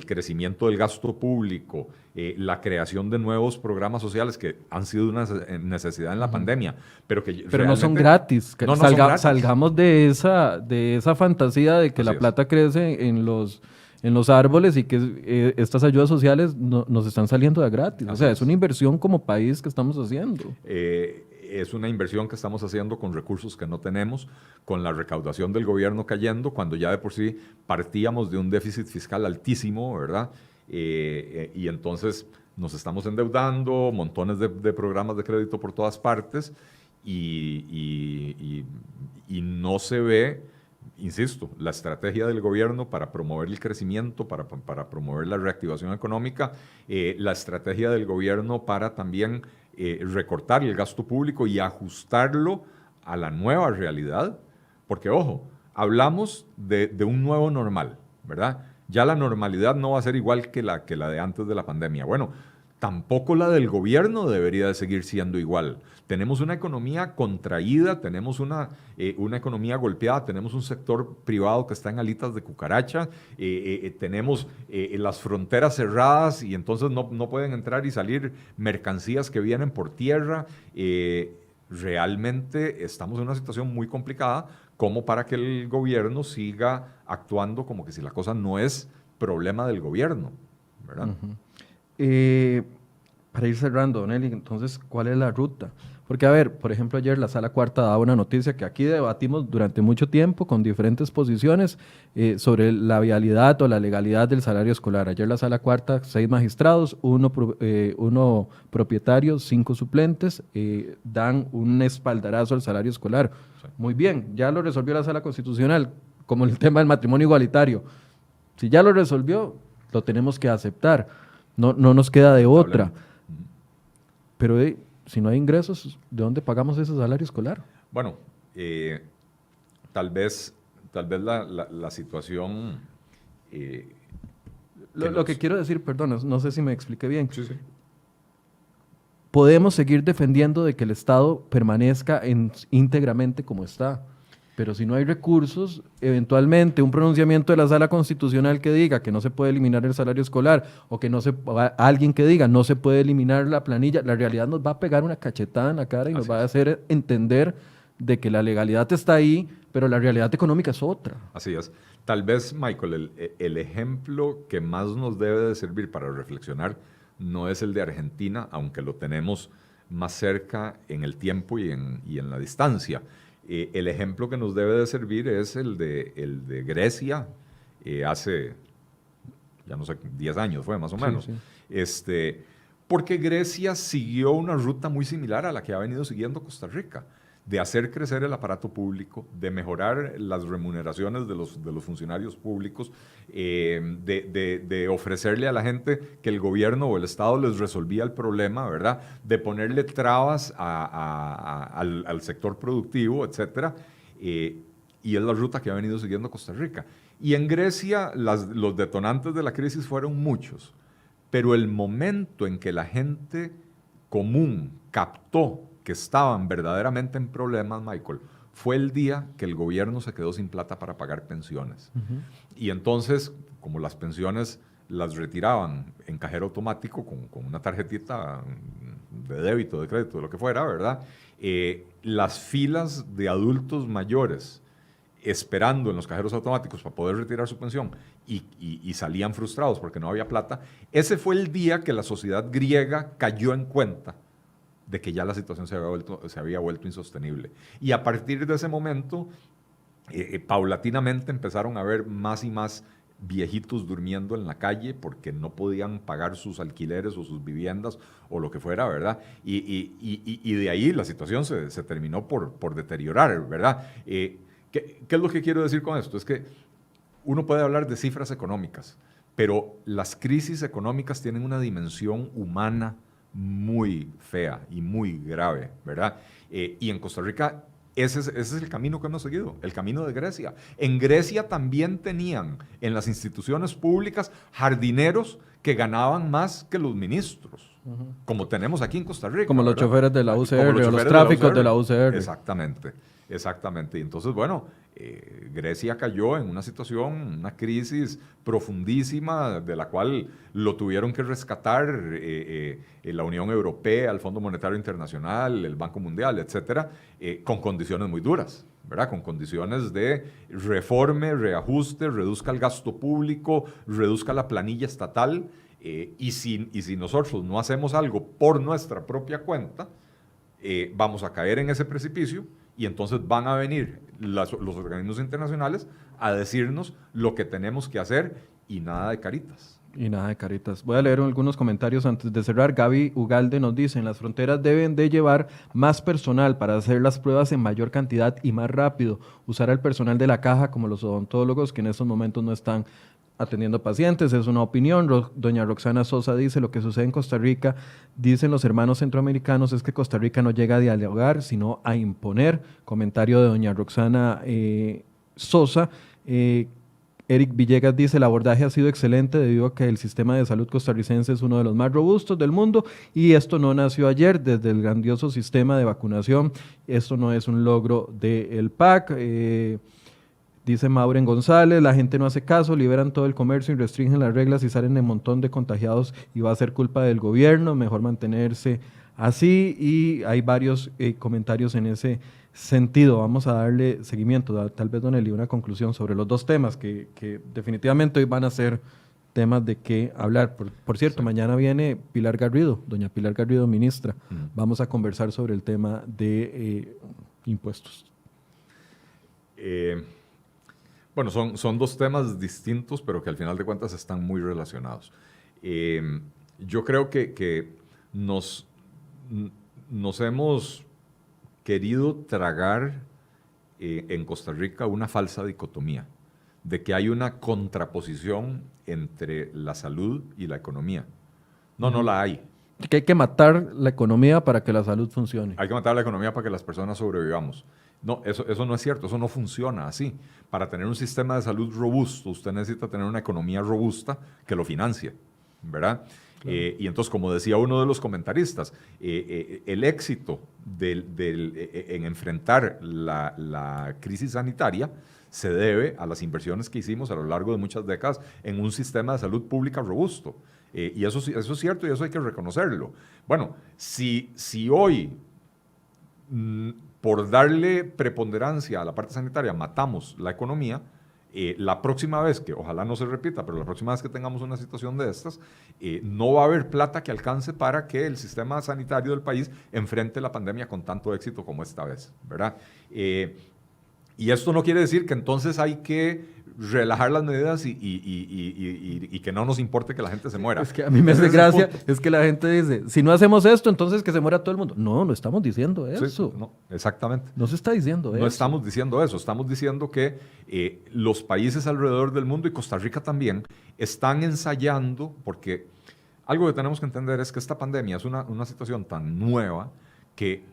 Speaker 2: crecimiento del gasto público, la creación de nuevos programas sociales que han sido una necesidad en la pandemia, pero
Speaker 1: no son gratis.
Speaker 2: No son gratis.
Speaker 1: Salgamos de esa fantasía de que
Speaker 2: Así
Speaker 1: la plata crece en los árboles y que estas ayudas sociales nos están saliendo de gratis. O sea, es una inversión como país que estamos haciendo.
Speaker 2: Es una inversión que estamos haciendo con recursos que no tenemos, con la recaudación del gobierno cayendo, cuando ya de por sí partíamos de un déficit fiscal altísimo, ¿verdad? Y entonces nos estamos endeudando, montones de programas de crédito por todas partes y no se ve, insisto, la estrategia del gobierno para promover el crecimiento, para promover la reactivación económica, la estrategia del gobierno para también recortar el gasto público y ajustarlo a la nueva realidad, porque ojo, hablamos de un nuevo normal, ¿verdad? Ya la normalidad no va a ser igual que la de antes de la pandemia. Bueno, tampoco la del gobierno debería de seguir siendo igual. Tenemos una economía contraída, tenemos una economía golpeada, tenemos un sector privado que está en alitas de cucaracha, tenemos las fronteras cerradas y entonces no pueden entrar y salir mercancías que vienen por tierra. Realmente estamos en una situación muy complicada como para que el gobierno siga actuando como que si la cosa no es problema del gobierno, ¿verdad?
Speaker 1: Para ir cerrando, Don Eli, entonces, ¿cuál es la ruta? Porque, a ver, por ejemplo, ayer la Sala Cuarta daba una noticia que aquí debatimos durante mucho tiempo con diferentes posiciones sobre la vialidad o la legalidad del salario escolar. Ayer la Sala Cuarta, 6 magistrados, uno propietario, 5 suplentes, dan un espaldarazo al salario escolar. Sí. Muy bien, ya lo resolvió la Sala Constitucional, como el tema del matrimonio igualitario. Si ya lo resolvió, lo tenemos que aceptar. No nos queda de otra. Pero si no hay ingresos, ¿de dónde pagamos ese salario escolar?
Speaker 2: Bueno, tal vez la situación...
Speaker 1: Lo que quiero decir, perdón, no sé si me expliqué bien.
Speaker 2: Sí.
Speaker 1: Podemos seguir defendiendo de que el Estado permanezca íntegramente como está. Pero si no hay recursos, eventualmente un pronunciamiento de la Sala Constitucional que diga que no se puede eliminar el salario escolar o que alguien que diga no se puede eliminar la planilla, la realidad nos va a pegar una cachetada en la cara y nos va a hacer entender de que la legalidad está ahí, pero la realidad económica es otra.
Speaker 2: Así es. Tal vez, Michael, el ejemplo que más nos debe de servir para reflexionar no es el de Argentina, aunque lo tenemos más cerca en el tiempo y en la distancia. El ejemplo que nos debe de servir es el de Grecia, hace, ya no sé, 10 años fue más o menos. Sí. Porque Grecia siguió una ruta muy similar a la que ha venido siguiendo Costa Rica, de hacer crecer el aparato público, de mejorar las remuneraciones de los funcionarios públicos, de ofrecerle a la gente que el gobierno o el Estado les resolvía el problema, ¿verdad? De ponerle trabas al sector productivo, etc. Y es la ruta que ha venido siguiendo Costa Rica. Y en Grecia los detonantes de la crisis fueron muchos, pero el momento en que la gente común captó que estaban verdaderamente en problemas, Michael, fue el día que el gobierno se quedó sin plata para pagar pensiones. Y entonces, como las pensiones las retiraban en cajero automático con una tarjetita de débito, de crédito, de lo que fuera, ¿verdad? Las filas de adultos mayores esperando en los cajeros automáticos para poder retirar su pensión y salían frustrados porque no había plata, ese fue el día que la sociedad griega cayó en cuenta de que ya la situación se había vuelto insostenible. Y a partir de ese momento, paulatinamente empezaron a haber más y más viejitos durmiendo en la calle porque no podían pagar sus alquileres o sus viviendas o lo que fuera, ¿verdad? Y de ahí la situación se terminó por deteriorar, ¿verdad? ¿Qué es lo que quiero decir con esto? Es que uno puede hablar de cifras económicas, pero las crisis económicas tienen una dimensión humana muy fea y muy grave, ¿verdad? Y en Costa Rica ese es el camino que hemos seguido, el camino de Grecia. En Grecia también tenían en las instituciones públicas jardineros que ganaban más que los ministros, como tenemos aquí en Costa Rica.
Speaker 1: Como los
Speaker 2: ¿verdad?
Speaker 1: choferes de la UCR
Speaker 2: Como
Speaker 1: o los tráficos de la UCR.
Speaker 2: Exactamente. Y entonces, bueno, Grecia cayó en una situación, una crisis profundísima de la cual lo tuvieron que rescatar la Unión Europea, el Fondo Monetario Internacional, el Banco Mundial, etcétera, con condiciones muy duras, ¿verdad? Con condiciones de reforme, reajuste, reduzca el gasto público, reduzca la planilla estatal, y si nosotros no hacemos algo por nuestra propia cuenta, vamos a caer en ese precipicio. Y entonces van a venir los organismos internacionales a decirnos lo que tenemos que hacer y nada de caritas.
Speaker 1: Y nada de caritas. Voy a leer algunos comentarios antes de cerrar. Gaby Ugalde nos dice, en las fronteras deben de llevar más personal para hacer las pruebas en mayor cantidad y más rápido. Usar al personal de la caja como los odontólogos que en estos momentos no están atendiendo pacientes, es una opinión. Doña Roxana Sosa dice, lo que sucede en Costa Rica, dicen los hermanos centroamericanos, es que Costa Rica no llega a dialogar, sino a imponer. Comentario de doña Roxana Sosa. Eric Villegas dice, el abordaje ha sido excelente debido a que el sistema de salud costarricense es uno de los más robustos del mundo y esto no nació ayer desde el grandioso sistema de vacunación. Esto no es un logro del PAC. Dice Mauren González, la gente no hace caso, liberan todo el comercio y restringen las reglas y salen un montón de contagiados y va a ser culpa del gobierno, mejor mantenerse así. Y hay varios comentarios en ese sentido. Vamos a darle seguimiento, tal vez don Eli, una conclusión sobre los dos temas que definitivamente hoy van a ser temas de qué hablar. Por cierto, sí. Mañana viene Pilar Garrido, doña Pilar Garrido, ministra. Vamos a conversar sobre el tema de impuestos.
Speaker 2: Bueno, son dos temas distintos, pero que al final de cuentas están muy relacionados. Yo creo que nos hemos querido tragar en Costa Rica una falsa dicotomía, de que hay una contraposición entre la salud y la economía. No la hay.
Speaker 1: Que hay que matar la economía para que la salud funcione.
Speaker 2: Hay que matar la economía para que las personas sobrevivamos. No, eso no es cierto, eso no funciona así. Para tener un sistema de salud robusto, usted necesita tener una economía robusta que lo financie, ¿verdad? Claro. Y entonces, como decía uno de los comentaristas, el éxito en enfrentar la crisis sanitaria se debe a las inversiones que hicimos a lo largo de muchas décadas en un sistema de salud pública robusto. Y eso es cierto y eso hay que reconocerlo. Bueno, si hoy por darle preponderancia a la parte sanitaria matamos la economía, la próxima vez, que ojalá no se repita, pero la próxima vez que tengamos una situación de estas, no va a haber plata que alcance para que el sistema sanitario del país enfrente la pandemia con tanto éxito como esta vez, ¿verdad? Y esto no quiere decir que entonces hay que relajar las medidas y que no nos importe que la gente se muera.
Speaker 1: Es que a mí me hace gracia, es que la gente dice, si no hacemos esto, entonces que se muera todo el mundo. No estamos diciendo eso.
Speaker 2: Sí, no, exactamente.
Speaker 1: No se está diciendo eso.
Speaker 2: No estamos diciendo eso, estamos diciendo que los países alrededor del mundo y Costa Rica también están ensayando, porque algo que tenemos que entender es que esta pandemia es una situación tan nueva que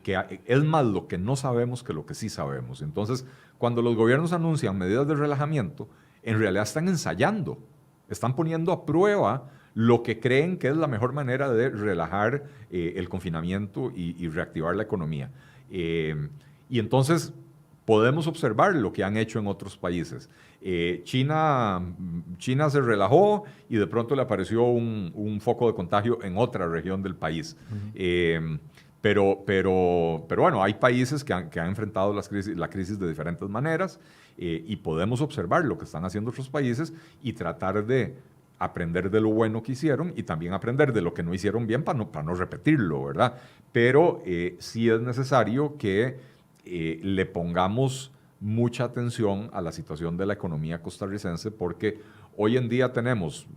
Speaker 2: es más lo que no sabemos que lo que sí sabemos. Entonces, cuando los gobiernos anuncian medidas de relajamiento, en realidad están ensayando, están poniendo a prueba lo que creen que es la mejor manera de relajar el confinamiento y reactivar la economía. Y entonces podemos observar lo que han hecho en otros países. China se relajó y de pronto le apareció un foco de contagio en otra región del país. Pero bueno, hay países que han enfrentado la crisis de diferentes maneras y podemos observar lo que están haciendo otros países y tratar de aprender de lo bueno que hicieron y también aprender de lo que no hicieron bien para no repetirlo, ¿verdad? Pero sí es necesario que le pongamos mucha atención a la situación de la economía costarricense porque hoy en día tenemos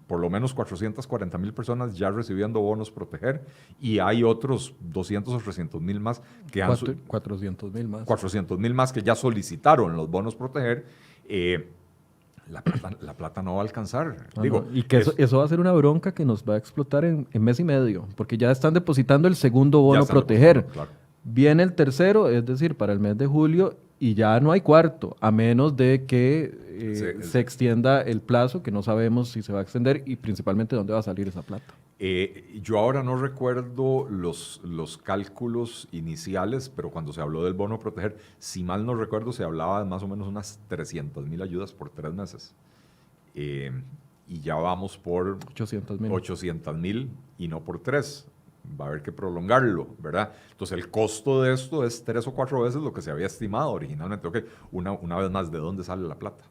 Speaker 2: por lo menos 440,000 personas ya recibiendo bonos proteger y hay otros 200 o 300,000 más que
Speaker 1: 400,000 más.
Speaker 2: 400,000 más que ya solicitaron los bonos proteger. La plata no va a alcanzar. Digo,
Speaker 1: y que eso va a ser una bronca que nos va a explotar en mes y medio, porque ya están depositando el segundo bono proteger.
Speaker 2: Claro.
Speaker 1: Viene el tercero, es decir, para el mes de julio, y ya no hay cuarto, a menos de que se extienda el plazo, que no sabemos si se va a extender y principalmente dónde va a salir esa plata.
Speaker 2: Yo ahora no recuerdo los cálculos iniciales, pero cuando se habló del bono proteger, si mal no recuerdo, se hablaba de más o menos unas 300,000 ayudas por 3 meses. Y ya vamos por 800,000 y no por 3. Va a haber que prolongarlo, ¿verdad? Entonces el costo de esto es 3 o 4 veces lo que se había estimado originalmente. Okay, una vez más, ¿de dónde sale la plata?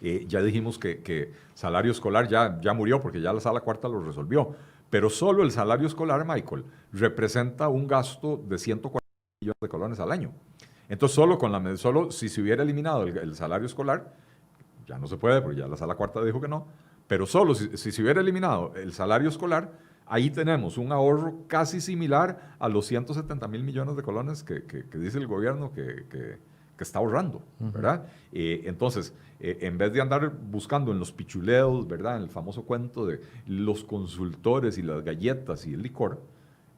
Speaker 2: Ya dijimos que salario escolar ya murió porque ya la sala cuarta lo resolvió, pero solo el salario escolar, Michael, representa un gasto de 140 millones de colones al año. Entonces solo si se hubiera eliminado el salario escolar, ya no se puede porque ya la sala cuarta dijo que no, pero solo si se hubiera eliminado el salario escolar, ahí tenemos un ahorro casi similar a los 170,000 millones de colones que dice el gobierno que está ahorrando, ¿verdad? Entonces, en vez de andar buscando en los pichuleos, ¿verdad? En el famoso cuento de los consultores y las galletas y el licor,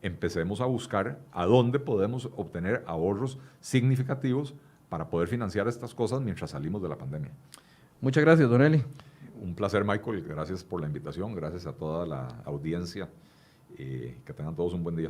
Speaker 2: empecemos a buscar a dónde podemos obtener ahorros significativos para poder financiar estas cosas mientras salimos de la pandemia.
Speaker 1: Muchas gracias, don Eli.
Speaker 2: Un placer, Michael. Gracias por la invitación. Gracias a toda la audiencia. Que tengan todos un buen día.